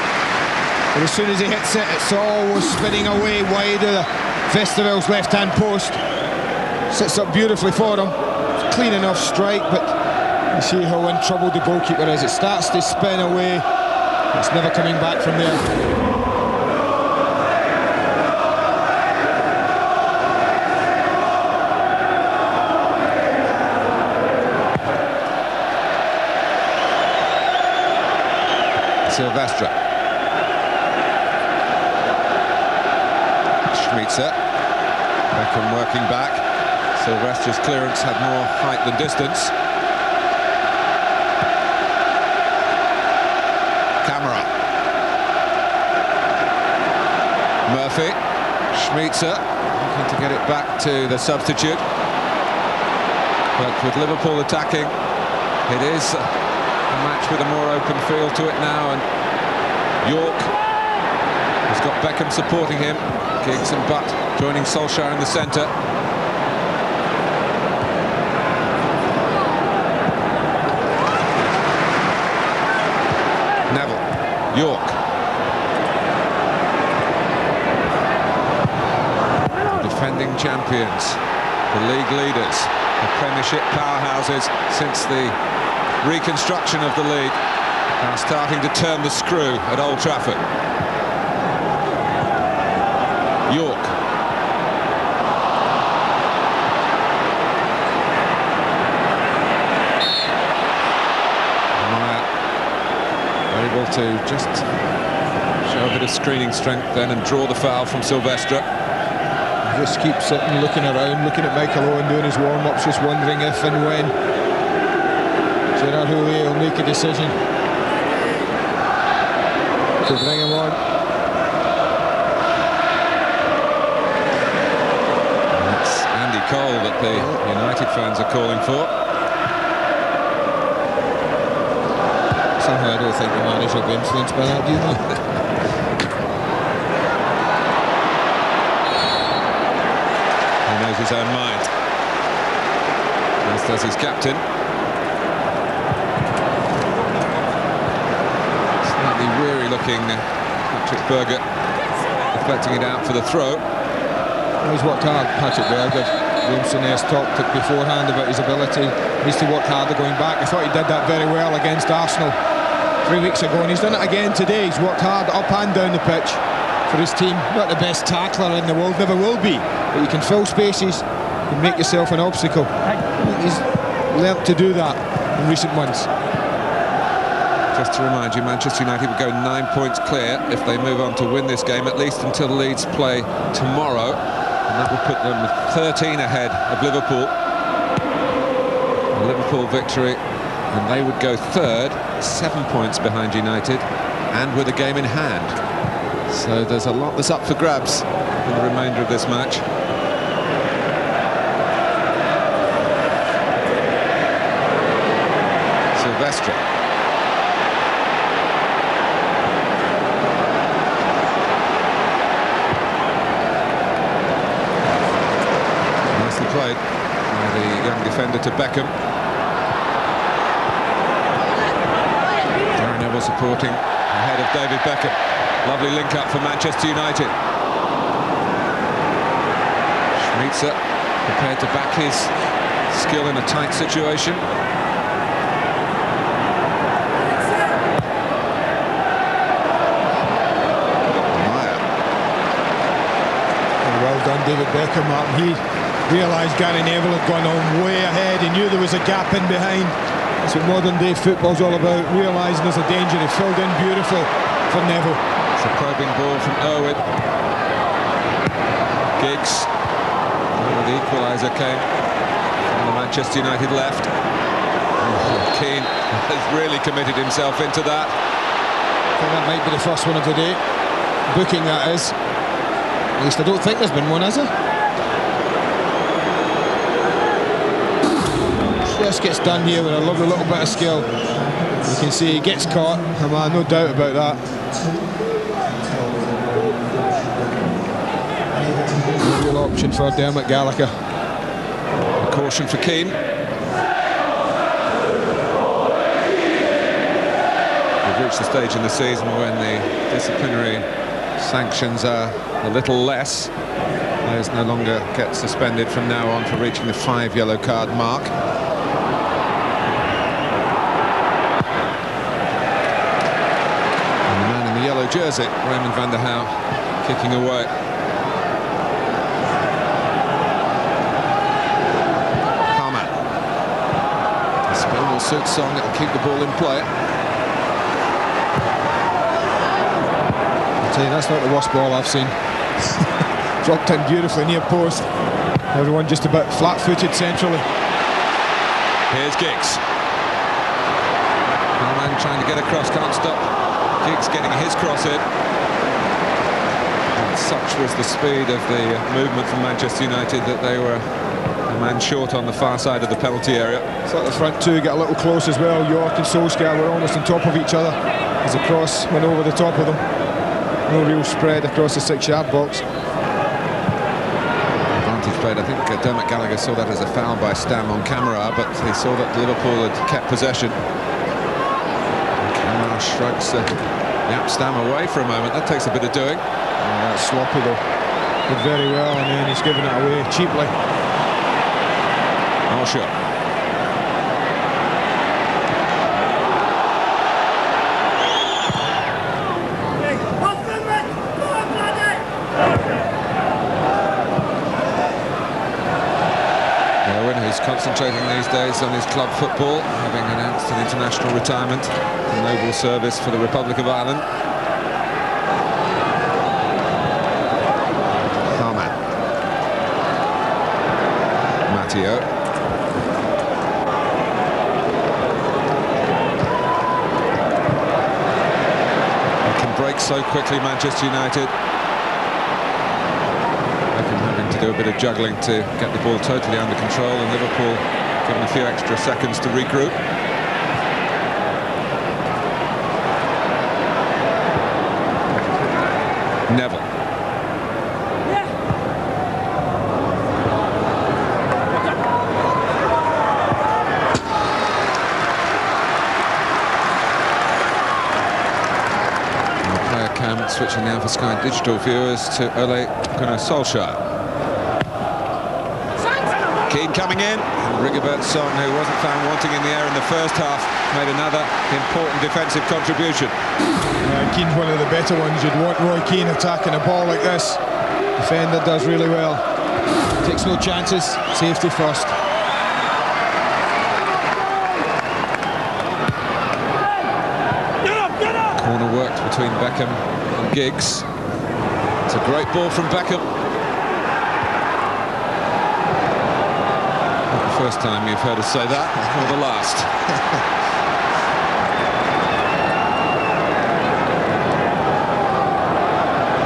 But as soon as he hits it, it's always spinning away wide of the Festival's left-hand post. Sits up beautifully for him. Clean enough strike, but you see how in trouble the goalkeeper is. It starts to spin away. It's never coming back from there. Sylvestre. Smicer. Beckahm working back. Sylvestre's clearance had more height than distance. Murphy. Smicer looking to get it back to the substitute. But with Liverpool attacking, it is a match with a more open feel to it now, and Yorke has got Beckahm supporting him. Giggs and Butt joining Solskjaer in the centre. Neville. Yorke. Defending champions, the league leaders, the Premiership powerhouses since the reconstruction of the league, are starting to turn the screw at Old Trafford. Yorke. Meyer able to just Show a bit of screening strength then and draw the foul from Silvestre. Just keep sitting, looking around, looking at Michael Owen doing his warm-ups, just wondering if and when Gerard Houllier will make a decision to bring him on. That's Andy Cole that the United fans are calling for. Somehow I don't think the manager will be influenced by that, do you know? He knows his own mind, as does his captain. Slightly weary-looking Patrick Berger, deflecting it out for the throw. He's worked hard, Patrick Berger. Wilson has talked beforehand about his ability. He needs to work harder going back. I thought he did that very well against Arsenal 3 weeks ago, and he's done it again today. He's worked hard up and down the pitch for his team. Not the best tackler in the world, never will be, but you can fill spaces and make yourself an obstacle. He's learnt to do that in recent months. Just to remind you, Manchester United would go 9 points clear if they move on to win this game, at least until Leeds play tomorrow, and that would put them 13 ahead of Liverpool. A Liverpool victory, and they would go third, 7 points behind United, and with a game in hand. So there's a lot that's up for grabs in the remainder of this match. Silvestre. Nicely played by the young defender to Beckahm. Supporting ahead of David Beckahm. Lovely link up for Manchester United. Smicer prepared to back his skill in a tight situation. Well done, David Beckahm, Martin. He realised Gary Neville had gone on way ahead. He knew there was a gap in behind. That's what modern-day football's all about, realising there's a danger. He filled in beautiful for Neville. It's a probing ball from Owen. Giggs. The equaliser came from the Manchester United left. Keane has really committed himself into that. I think that might be the first one of the day. Booking, that is. At least I don't think there's been one, has there? Just gets done here with a lovely little bit of skill. You can see he gets caught. Hamann, no doubt about that. No real option for Dermot Gallagher. A caution for Keane. We've reached the stage in the season when the disciplinary sanctions are a little less. Players no longer get suspended from now on for reaching the 5 yellow card mark. Jersey, Raymond van der Houw kicking away. Hamann. The spin will suit Song, it'll keep the ball in play. I'll tell you, that's not the worst ball I've seen. Dropped in beautifully near post. Everyone just about flat-footed centrally. Here's Giggs. Hamann trying to get across, can't stop. Giggs getting his cross in. And such was the speed of the movement from Manchester United that they were a man short on the far side of the penalty area. It's like the front two get a little close as well. Yorke and Solskjaer were almost on top of each other as the cross went over the top of them. No real spread across the 6-yard box. Advantage played. I think Dermot Gallagher saw that as a foul by Stam on camera, but he saw that Liverpool had kept possession. Shrugs Yap Stam away for a moment. That takes a bit of doing. That's sloppy though. Did very well, and then he's given it away cheaply. Oh, sure. Owen, who's concentrating these days on his club football, having announced an international retirement, a noble service for the Republic of Ireland. patio. They can break so quickly, Manchester United. Beckahm having to do a bit of juggling to get the ball totally under control, and Liverpool given a few extra seconds to regroup. Neville. Switching now for Sky Digital viewers to Ole Gunnar Solskjaer. Keane coming in, and Rigobert's son, who wasn't found wanting in the air in the first half, made another important defensive contribution. Keane's one of the better ones. You'd want Roy Keane attacking a ball like this. Defender does really well. Takes no chances, safety first. Corner worked between Beckahm and Giggs. It's a great ball from Beckahm. Not the first time you've heard us say that, or the last.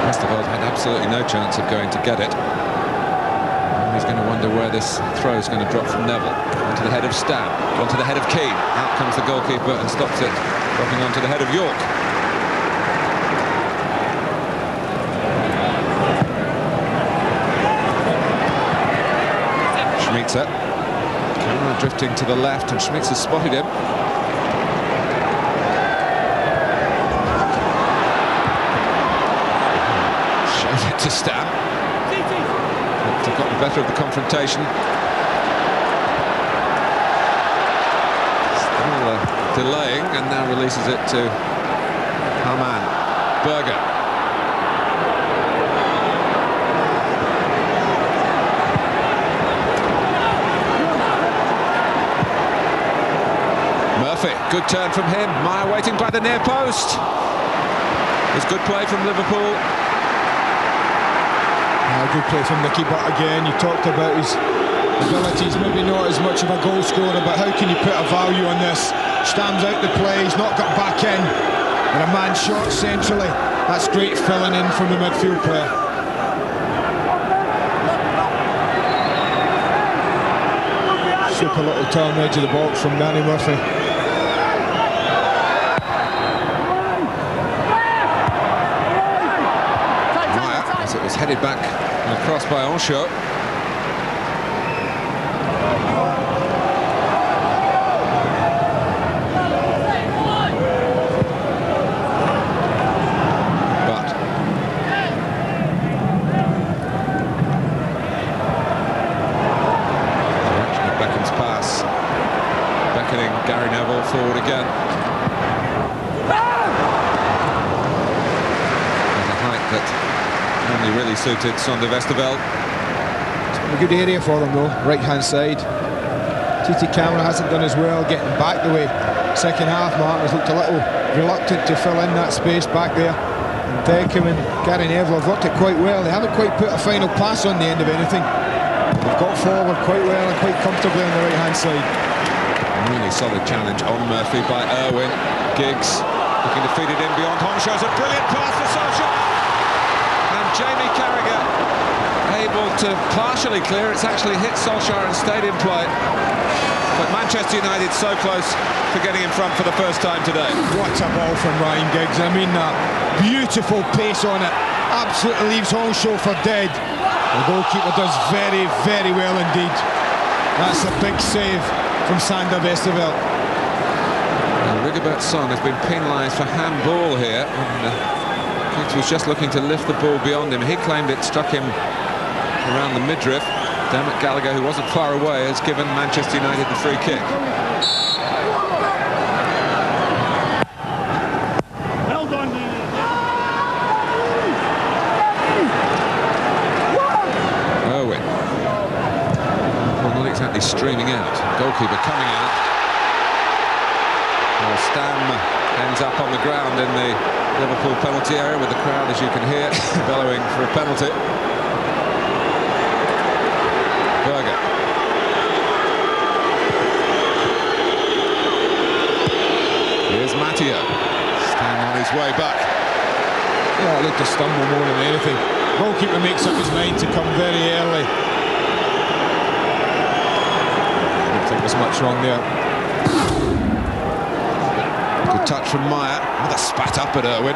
Westerveld had absolutely no chance of going to get it. And he's going to wonder where this throw is going to drop from Neville. Onto the head of Stam, onto the head of Keane. Out comes the goalkeeper and stops it, dropping onto the head of Yorke. Smicer. Camera drifting to the left, and Schmitz has spotted him. Shows it to Stam. They've got the better of the confrontation. Still delaying, and now releases it to Hamann. Berger. Good turn from him. Meyer waiting by the near post. It's good play from Liverpool. Good play from the keeper again. You talked about his abilities, maybe not as much of a goal scorer, but how can you put a value on this? Stands out the play, he's not got back in, and a man shot centrally. That's great filling in from the midfield player. Super little turn edge of the box from Danny Murphy. It was headed back and across by Owen. But direction of Beckham's pass, beckoning Gary Neville forward again. At a height that only really suited Son de Westerveld. A good area for them though, right hand side. TT Cameron hasn't done as well getting back the way. Second half, Martin has looked a little reluctant to fill in that space back there. And Beckahm and Gary Neville have worked it quite well. They haven't quite put a final pass on the end of anything. They've got forward quite well and quite comfortably on the right hand side. A really solid challenge on Murphy by Owen. Giggs looking to feed it in beyond Hong. Shows a brilliant pass for Solskjaer. Jamie Carragher able to partially clear. It's actually hit Solskjaer and stayed in play. But Manchester United so close to getting in front for the first time today. What a ball from Ryan Giggs. I mean, that beautiful pace on it. Absolutely leaves Honshaw for dead. The goalkeeper does very, very well indeed. That's a big save from Sander Westerveld. Rigobert's son has been penalised for handball here. He was just looking to lift the ball beyond him. He claimed it struck him around the midriff. Dermot Gallagher, who wasn't far away, has given Manchester United the free kick. Well done. Owen. Well, not exactly streaming out. Goalkeeper coming out. Well, Stam ends up on the ground in the Liverpool penalty area with the crowd, as you can hear, bellowing for a penalty. Berger. Matteo. Staying on his way back. Yeah, it looked a stumble more than anything. Goalkeeper makes up his mind to come very early. I don't think there's much wrong there. Good touch from Meyer. Another spat up at Owen.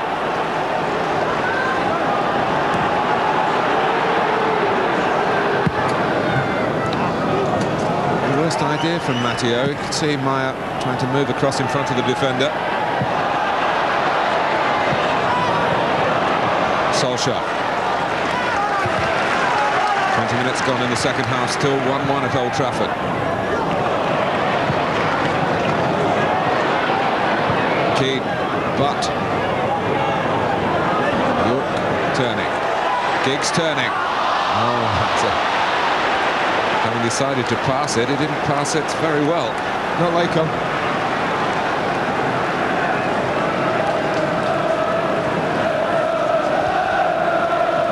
The worst idea from Matteo. You could see Meyer trying to move across in front of the defender. Solskjaer. 20 minutes gone in the second half, still 1-1 at Old Trafford. Keane, but Yorke turning, Giggs turning. Oh, having decided to pass it, he didn't pass it very well. Not like him.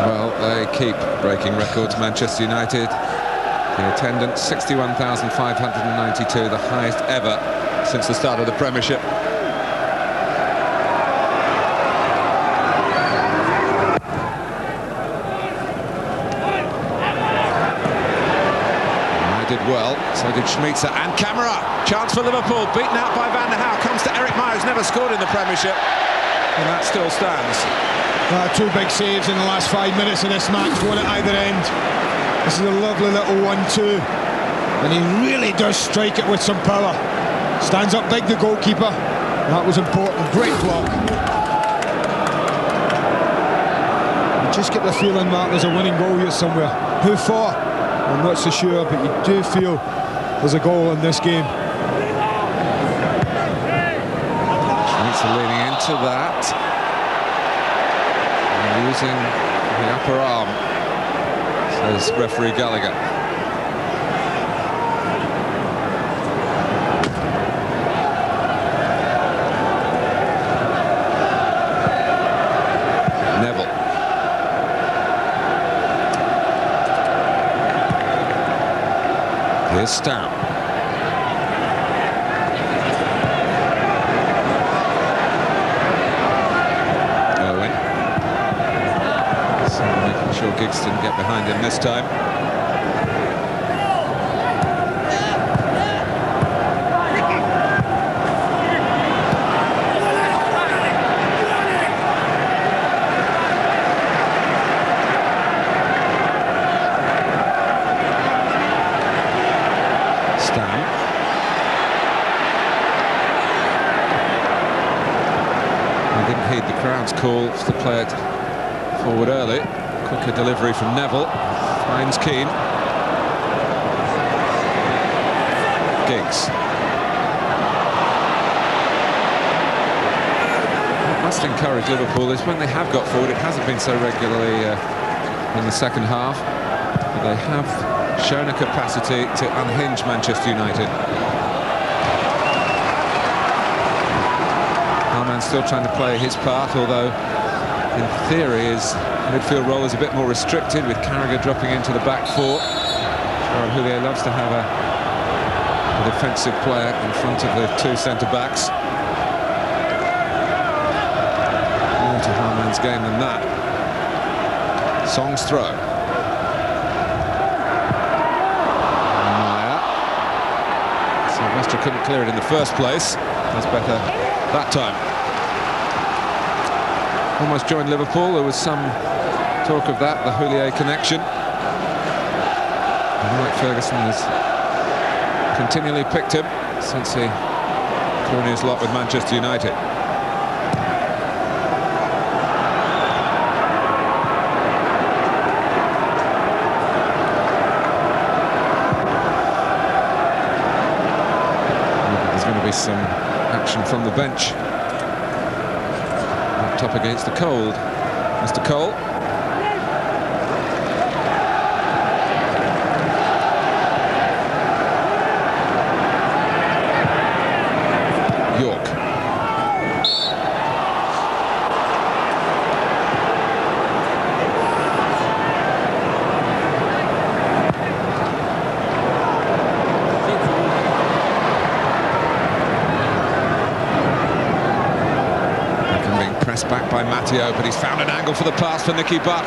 Well, they keep breaking records, Manchester United. The attendance, 61,592, the highest ever since the start of the Premiership. Did well, so did Smicer, and Camera, chance for Liverpool, beaten out by Van der Haar, comes to Eric Meyer, who's never scored in the Premiership, and that still stands. Two big saves in the last 5 minutes of this match, one at either end. This is a lovely little 1-2, and he really does strike it with some power. Stands up big, the goalkeeper. That was important, great block. You just get the feeling, Mark, there's a winning goal here somewhere. Who for? I'm not so sure, but you do feel there's a goal in this game. Smicer leaning into that. And using the upper arm, says referee Gallagher. Here's Stam. Owen. So making sure Giggs didn't get behind him this time. Call to play it forward early. Quicker delivery from Neville. Finds Keane. Giggs. What must encourage Liverpool is when they have got forward, it hasn't been so regularly in the second half, but they have shown a capacity to unhinge Manchester United. Hamann still trying to play his part, although in theory his midfield role is a bit more restricted, with Carragher dropping into the back four. Julio loves to have a defensive player in front of the two centre-backs. More to Hamann's game than that. Song's throw. Meyer. Sylvester couldn't clear it in the first place. That's better that time. Almost joined Liverpool. There was some talk of that, the Julio connection. And Mike Ferguson has continually picked him since he drew in his lot with Manchester United. There's going to be some action from the bench. Up against the cold. Mr. Cole. Yorke. Pressed back by Matteo, but he's found an angle for the pass for Nicky Butt.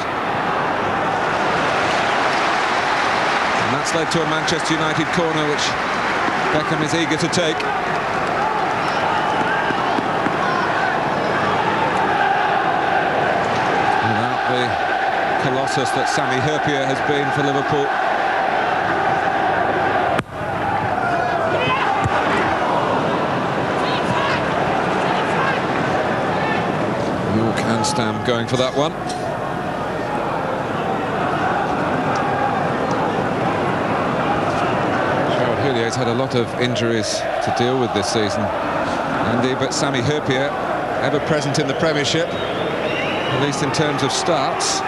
And that's led to a Manchester United corner, which Beckahm is eager to take. Without the colossus that Sami Hyypiä has been for Liverpool. Yorke and Stam going for that one. He's had a lot of injuries to deal with this season, Andy, but Sami Hyypiä, ever present in the Premiership, at least in terms of starts.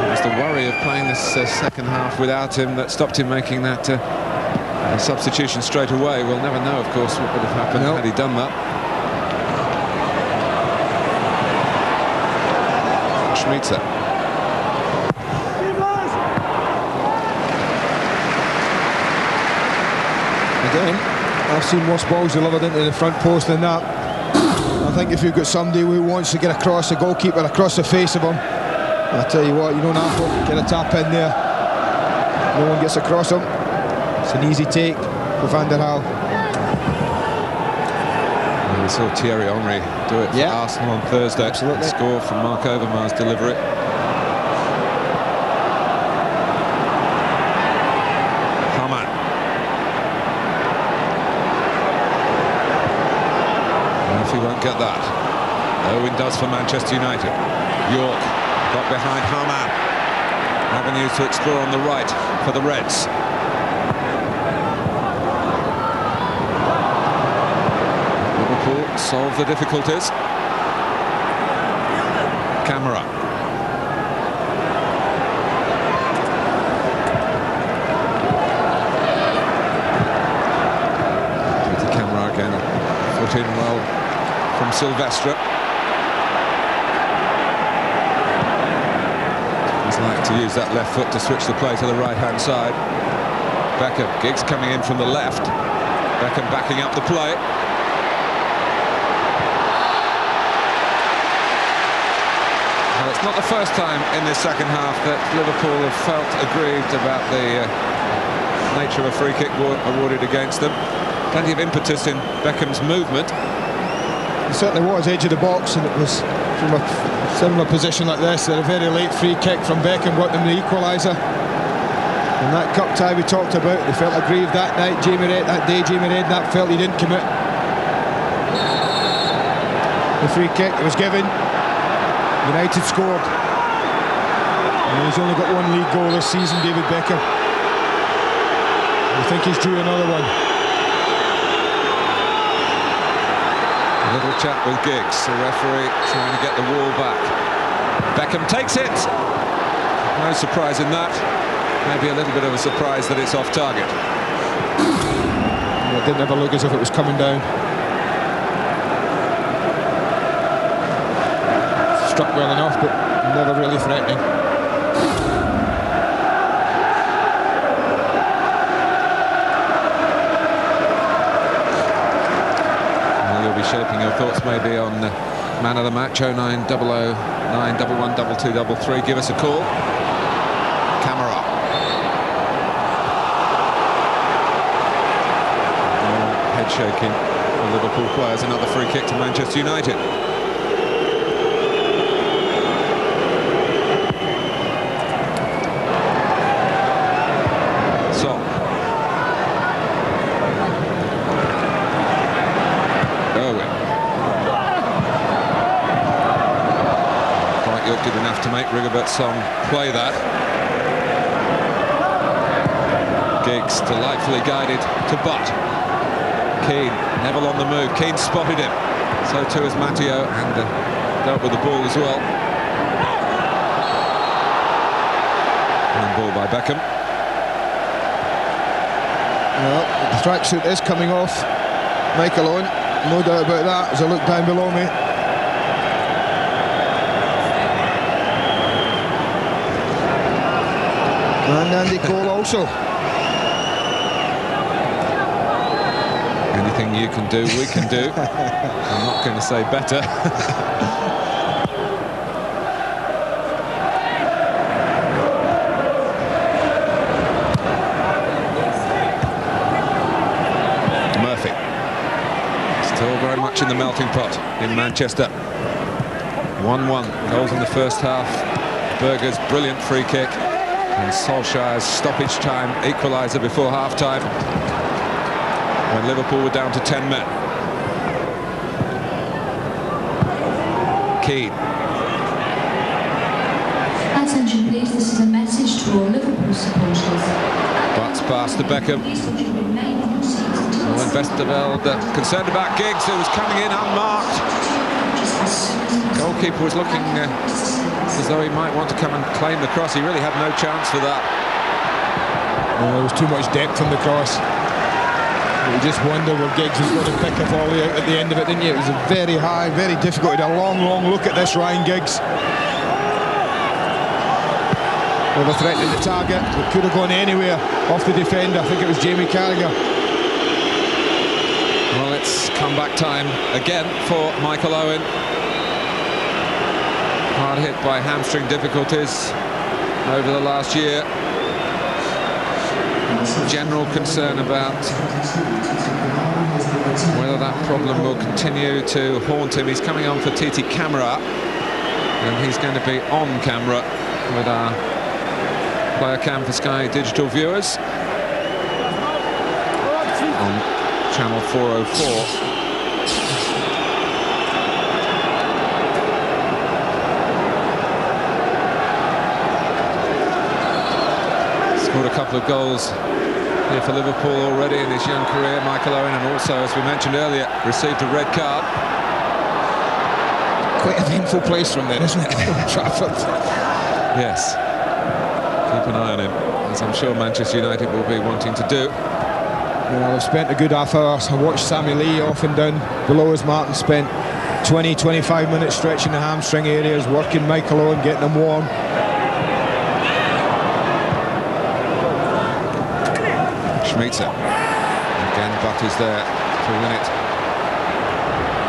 It was the worry of playing this second half without him that stopped him making that substitution straight away. We'll never know, of course, what would have happened had he done that. Smicer. Again, I've seen worse balls delivered into the front post than that. I think if you've got somebody who wants to get across the goalkeeper, across the face of him, I tell you what, you don't have to get a tap in there. No one gets across him. It's an easy take for Van der Haar. We saw Thierry Henry do it for Arsenal on Thursday. Absolutely. Score from Mark Overmars' delivery. Hamann. And if he won't get that, Owen does for Manchester United. Yorke got behind Hamann. Avenues to explore on the right for the Reds. Solve the difficulties. Camera. The camera again. Foot in well from Silvestre. He's like to use that left foot to switch the play to the right-hand side. Beckahm. Giggs coming in from the left. Beckahm backing up the play. It's not the first time in this second half that Liverpool have felt aggrieved about the nature of a free kick awarded against them. Plenty of impetus in Beckham's movement. He certainly was edge of the box, and it was from a similar position like this that a very late free kick from Beckahm got them the equaliser. And that cup tie we talked about, they felt aggrieved that night. Jamie Redknapp felt he didn't commit. The free kick was given. United scored. And he's only got one league goal this season, David Beckahm. I think he's due another one. A little chat with Giggs, the referee trying to get the wall back. Beckahm takes it. No surprise in that. Maybe a little bit of a surprise that it's off target. It didn't ever look as if it was coming down. Struck well enough, but never really threatening. Well, you'll be shaping your thoughts maybe on man of the match. 09009 112233. Give us a call. Camera. Head shaking for Liverpool players. Another free kick to Manchester United. Did enough to make Rigobertson play that. Giggs delightfully guided to Butt. Keane, Neville on the move. Keane spotted him. So too is Matteo, and dealt with the ball as well. And ball by Beckahm. Well, the tracksuit is coming off Michael Owen, no doubt about that, as I look down below me. And Andy Cole also. And you Anything you can do, we can do. I'm not going to say better. Murphy. Still very much in the melting pot in Manchester. 1-1. Goals in the first half. Berger's brilliant free kick. And Solskjaer's stoppage time equaliser before half-time, when Liverpool were down to 10 men. Keane. Attention please, this is a message to all Liverpool supporters. Butts past to Beckahm. Owen Westerveld concerned about Giggs, who was coming in unmarked. Goalkeeper was looking as though he might want to come and claim the cross. He really had no chance for that. Well, there was too much depth on the cross. You just wonder where Giggs was going to pick a volley out at the end of it, didn't you? It was a very high, very difficult. He had a long look at this, Ryan Giggs. Over-threatening the target. It could have gone anywhere off the defender. I think it was Jamie Carragher. Well, it's comeback time again for Michael Owen. Hard hit by hamstring difficulties over the last year. General concern about whether that problem will continue to haunt him. He's coming on for TT camera, and he's going to be on camera with our player cam for Sky Digital viewers on channel 404. Scored a couple of goals here for Liverpool already in his young career, Michael Owen, and also, as we mentioned earlier, received a red card. Quite a painful place from there, isn't it? Trafford. Yes. Keep an eye on him, as I'm sure Manchester United will be wanting to do. Well, I've spent a good half hour. I watched Sammy Lee off and down below us. Martin spent 20-25 minutes stretching the hamstring areas, working Michael Owen, getting him warm. Smicer. Again, Butters there to win it.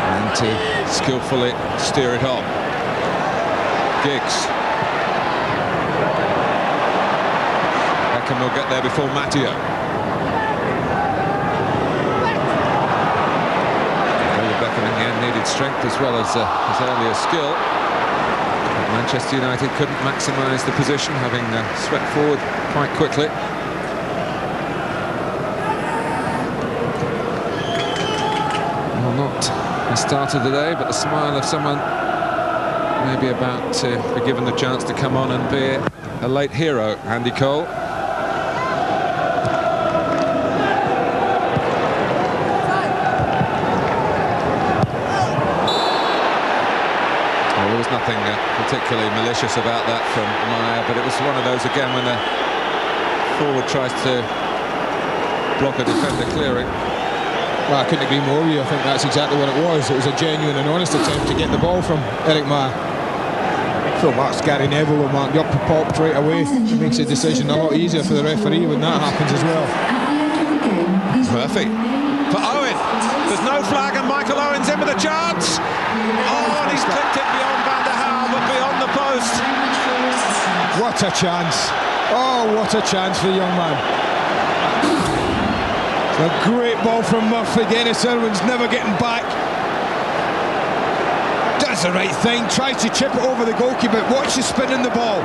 And to skillfully steer it on. Giggs. Beckahm will get there before Matteo. Beckahm again needed strength as well as his earlier skill. But Manchester United couldn't maximise the position, having swept forward quite quickly. Not the start of the day, but the smile of someone maybe about to be given the chance to come on and be a late hero, Andy Cole. Well, there was nothing particularly malicious about that from Meyer, but it was one of those again when the forward tries to block a defender clearing. Well, I couldn't agree more with you. I think that's exactly what it was. It was a genuine and honest attempt to get the ball from Eric Meyer. Phil Marks, Gary Neville will mark up the pop right away. It makes the decision a lot easier for the referee when that happens as well. Murphy for Owen. There's no flag and Michael Owen's in with a chance. Oh, and he's clipped it beyond Van der Haar, but beyond the post. What a chance. Oh, what a chance for the young man. A great ball from Murphy. Dennis Irwin's never getting back. Does the right thing. Tries to chip it over the goalkeeper. Watch the spin in the ball.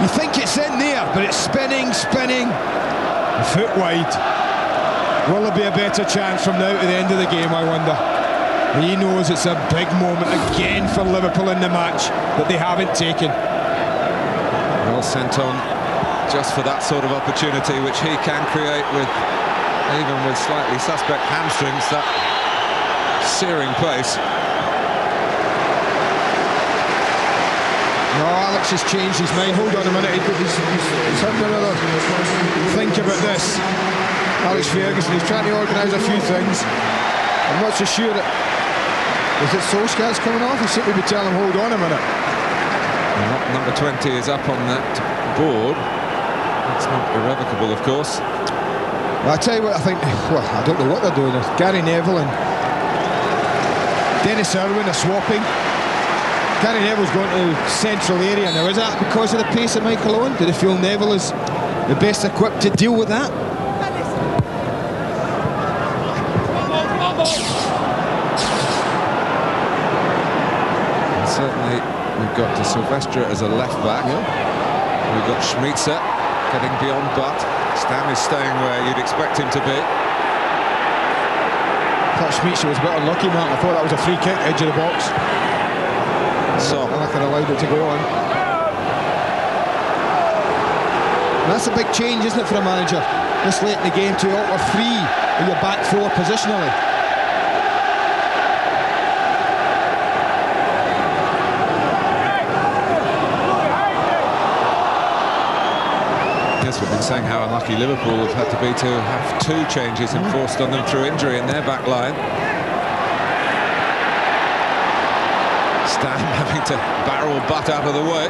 You think it's in there, but it's spinning. A foot wide. Will there be a better chance from now to the end of the game, I wonder? He knows it's a big moment again for Liverpool in the match that they haven't taken. Well sent on just for that sort of opportunity, which he can create with, even with slightly suspect hamstrings, that searing pace. No, Alex has changed his mind. Hold on a minute, he's having another think about this. Alex Ferguson, he's trying to organise a few things. I'm not so sure that... Is it Solskjaer's coming off? He seemed to be telling him, hold on a minute. Well, number 20 is up on that board. It's not irrevocable, of course. Well, I tell you what, I think, well, I don't know what they're doing. Gary Neville and Dennis Irwin are swapping. Gary Neville's going to central area. Now, is that because of the pace of Michael Owen? Do they feel Neville is the best equipped to deal with that? And certainly, we've got De Silvestre as a left-back. Yeah. We've got Smicer getting beyond Butt. Stam is staying where you'd expect him to be. I thought Smicer was a bit unlucky, Mark. I thought that was a free kick, edge of the box. So I could have allowed it to go on. And that's a big change, isn't it, for a manager? This late in the game to alter three in your back four positionally. Yes, we've been saying how unlucky Liverpool have had to be to have two changes enforced on them through injury in their back line. Stam having to barrel Butt out of the way.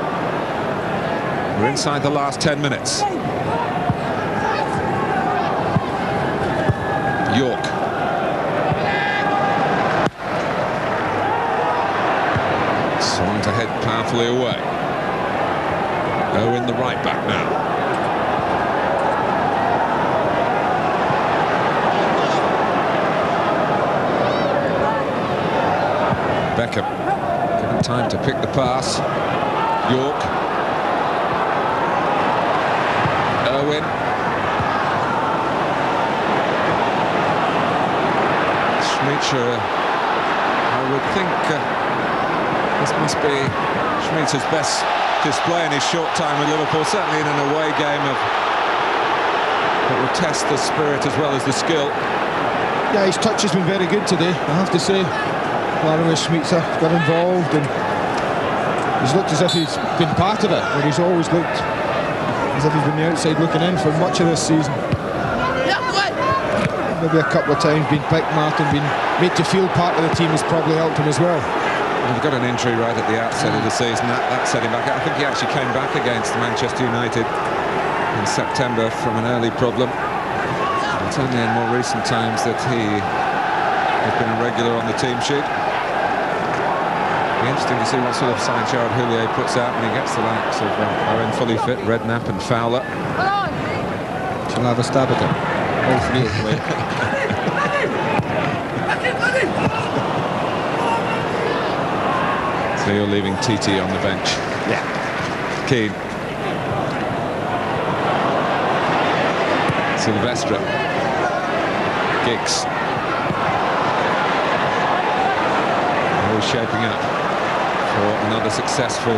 We're inside the last 10 minutes. Yorke. Swung to head powerfully away. Owen the right back now. Beckahm. Time to pick the pass. Yorke. Owen. Smicer. I would think this must be Schmeitzer's best display in his short time with Liverpool, certainly in an away game that will test the spirit as well as the skill. Yeah, his touch has been very good today, I have to say. Larry Smicer got involved and he's looked as if he's been part of it, where he's always looked as if he's been the outside looking in for much of this season. Maybe a couple of times being picked, Martin, being made to feel part of the team has probably helped him as well. He got an injury right at the outset of the season, that set him back. I think he actually came back against Manchester United in September from an early problem. It's only in more recent times that he has been a regular on the team sheet. Be interesting to see what sort of side Gerard Houllier puts out when he gets the likes of Owen fully fit, Redknapp and Fowler. Shall I have a stab at it? All three will play. So you're leaving TT on the bench. Yeah. Keane. Silvestre. Giggs. All shaping up for another successful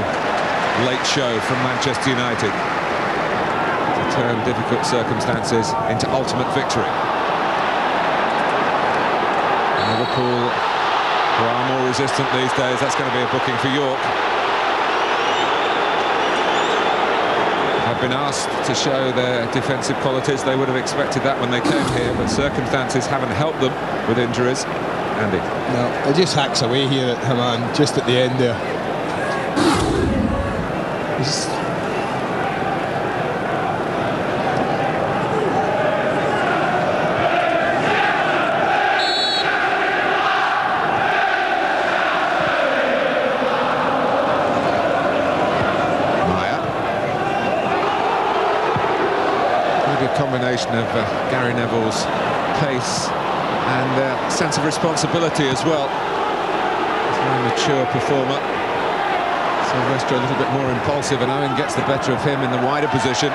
late show from Manchester United to turn difficult circumstances into ultimate victory. Liverpool, who are more resistant these days, that's going to be a booking for Yorke. Have been asked to show their defensive qualities. They would have expected that when they came here, but circumstances haven't helped them with injuries. Andy. No, it just hacks away here at Hamann, just at the end there. Maybe a combination of Gary Neville's pace and sense of responsibility as well. He's a very mature performer. Silvestre a little bit more impulsive, and Owen gets the better of him in the wider position.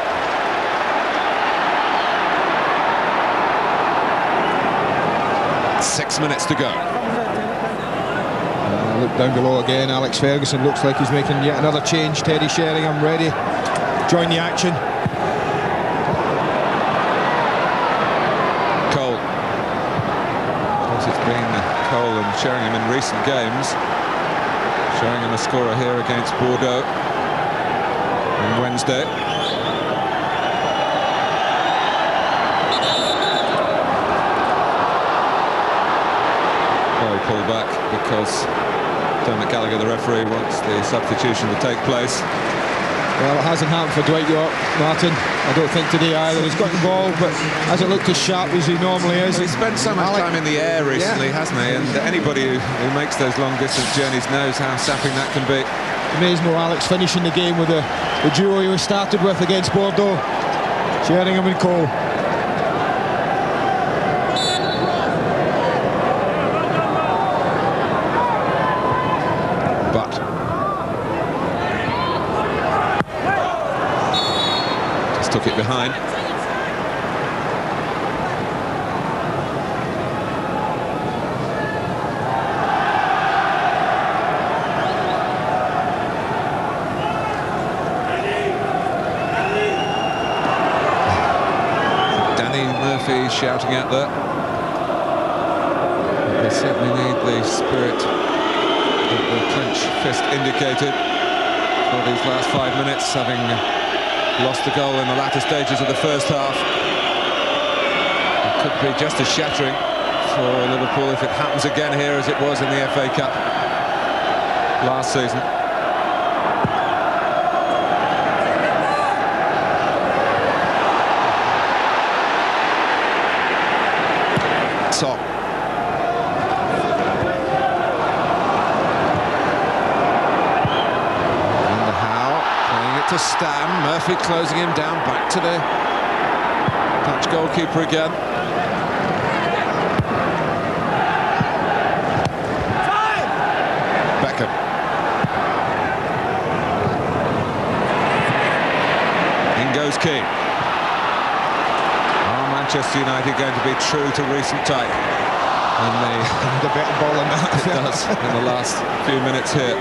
Six minutes to go. Look down below again. Alex Ferguson looks like he's making yet another change. Teddy Sheringham ready. Join the action. It's been Cole and Sheringham in recent games. Sheringham a scorer here against Bordeaux on Wednesday. Well, he pulled back because Dermot Gallagher, the referee, wants the substitution to take place. Well, it hasn't happened for Dwight Yorke, Martin. I don't think today either. He's got involved, but hasn't looked as sharp as he normally is. Well, he's spent so much time in the air recently, hasn't he? And anybody who makes those long-distance journeys knows how sapping that can be. Amazing, no Alex finishing the game with the duo he was started with against Bordeaux. Sheringham and Cole. Took it behind. Danny Murphy shouting out there. They certainly need the spirit that the clenched fist indicated for these last 5 minutes, having lost the goal in the latter stages of the first half. It could be just as shattering for Liverpool if it happens again here as it was in the FA Cup last season. Top. To Stam, Murphy closing him down, back to the Dutch goalkeeper again. Beckahm. In goes Keane. Are Manchester United going to be true to recent type? And they had a better ball than that. It does in the last few minutes here.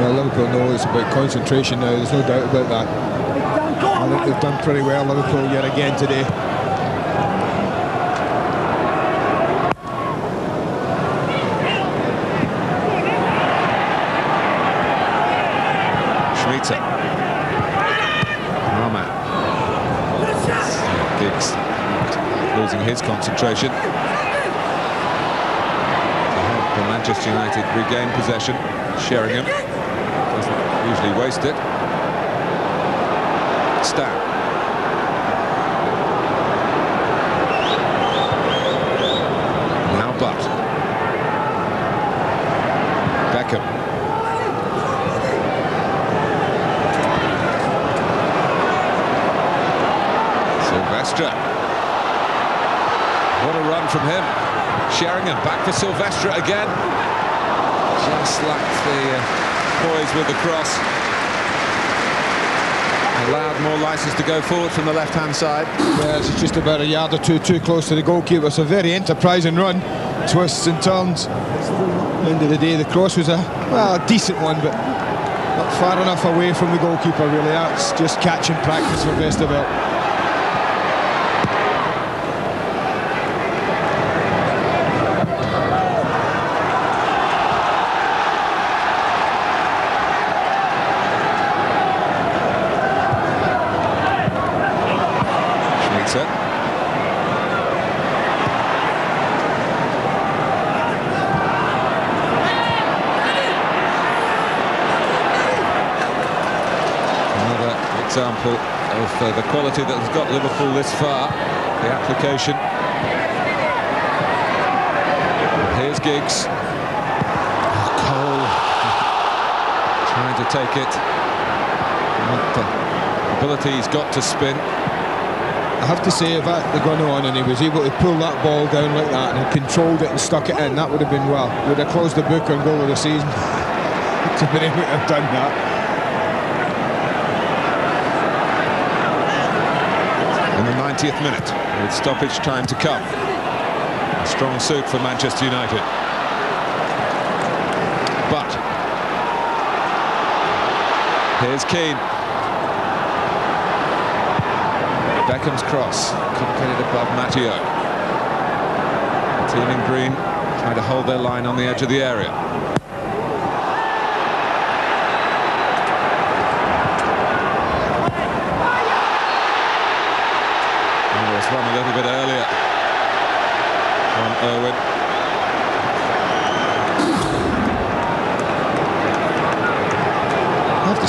Well, Liverpool know it's about concentration now, there's no doubt about that. I think they've done pretty well, Liverpool, yet again today. Smicer. Hamann. Giggs losing his concentration. To help Manchester United regain possession. Sheringham doesn't usually waste it. Stam. Now Butt. Beckahm. Silvestre. What a run from him. Sheringham back for Silvestre again. Just lacked the poise with the cross. Allowed more licence to go forward from the left-hand side. Yes, it's just about a yard or two too close to the goalkeeper. It's a very enterprising run. Twists and turns. At the end of the day, the cross was a decent one, but not far enough away from the goalkeeper, really. That's just catching practice for Vesterveld. Example of the quality that has got Liverpool this far, the application. Here's Giggs. Cole trying to take it. Not the ability he's got to spin. I have to say, if that had gone on and he was able to pull that ball down like that and controlled it and stuck it in, that would have been well. Would have closed the book on goal of the season. To be able to have done that. In the 90th minute, with stoppage time to come. A strong suit for Manchester United. But here's Keane. Beckham's cross. Couldn't get it above Matteo. Team in green trying to hold their line on the edge of the area. Run a little bit earlier on Owen.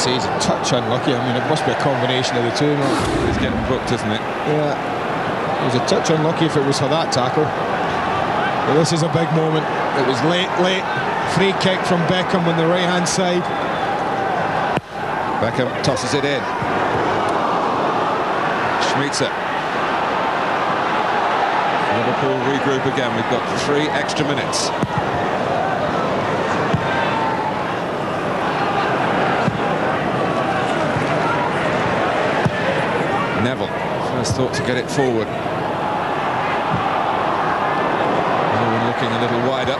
say he's a touch unlucky. I mean, it must be a combination of the two. No? He's getting booked, isn't it? Yeah. He was a touch unlucky if it was for that tackle. But this is a big moment. It was late. Free kick from Beckahm on the right-hand side. Beckahm tosses it in. Smicer. Liverpool regroup again. We've got 3 extra minutes. Neville, first thought to get it forward. Owen looking a little wider.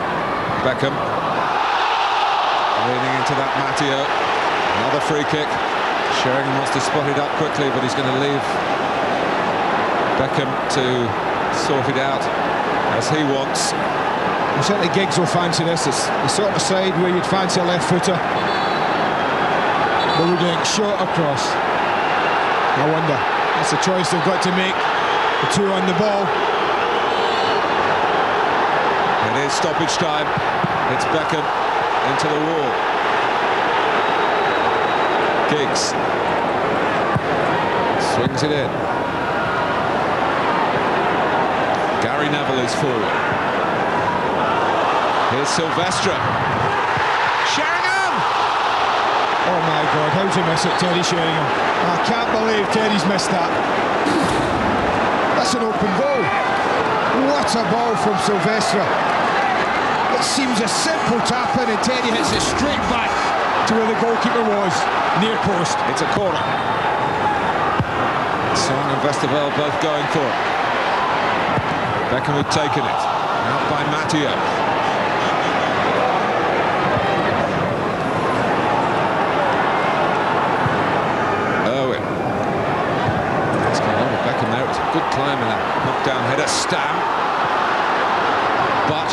Beckahm leaning into that Matteo. Another free kick. Sheringham wants to spot it up quickly, but he's going to leave Beckahm to sort it out as he wants. Well, certainly Giggs will fancy this. It's the sort of side where you'd fancy a left footer. But we're doing short across. I wonder. That's a choice they've got to make. The 2 on the ball. It is stoppage time. It's Beckahm into the wall. Giggs swings it in. Gary Neville is forward. Here's Silvestre. Sheringham! Oh my God, how'd you miss it, Teddy Sheringham? I can't believe Teddy's missed that. That's an open goal. What a ball from Silvestre. It seems a simple tap in and Teddy hits it straight back to where the goalkeeper was, near post. It's a corner. Song and Westerveld both going for it. Beckahm had taken it. Out by Matteo. Owen. It's going over Beckahm there. It's a good climb and a knockdown header. Stam. But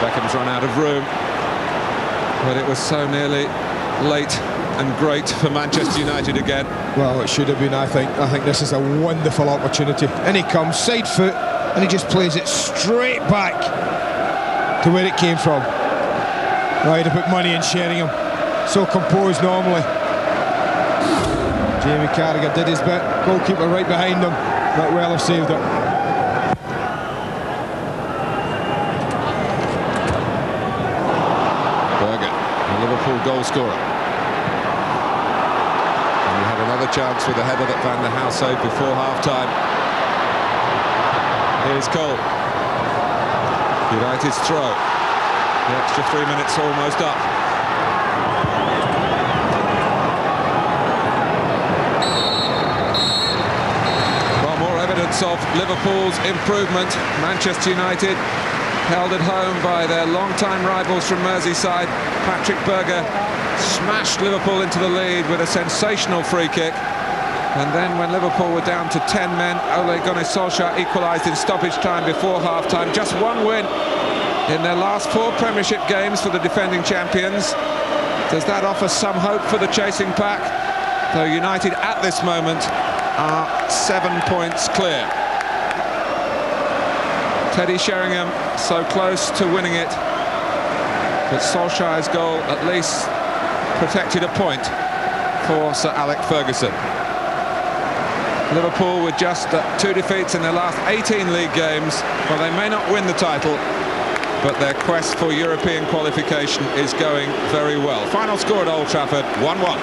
Beckham's run out of room. But it was so nearly late and great for Manchester United again. Well, it should have been, I think. I think this is a wonderful opportunity. And he comes, side foot, and he just plays it straight back to where it came from. Right, to put money in Sheringham. So composed normally. Jamie Carragher did his bit. Goalkeeper right behind him. Might well have saved it. Liverpool goal scorer. And we had another chance with the header that Van der Haar saved before half-time. Here's Cole. United's throw. The extra 3 minutes almost up. Well, more evidence of Liverpool's improvement. Manchester United held at home by their long-time rivals from Merseyside. Patrick Berger smashed Liverpool into the lead with a sensational free kick. And then when Liverpool were down to 10 men, Ole Gunnar Solskjaer equalised in stoppage time before half-time. Just one win in their last 4 Premiership games for the defending champions. Does that offer some hope for the chasing pack? Though United at this moment are 7 points clear. Teddy Sheringham so close to winning it, but Solskjaer's goal at least protected a point for Sir Alex Ferguson. Liverpool with just 2 defeats in their last 18 league games. Well, they may not win the title, but their quest for European qualification is going very well. Final score at Old Trafford, 1-1.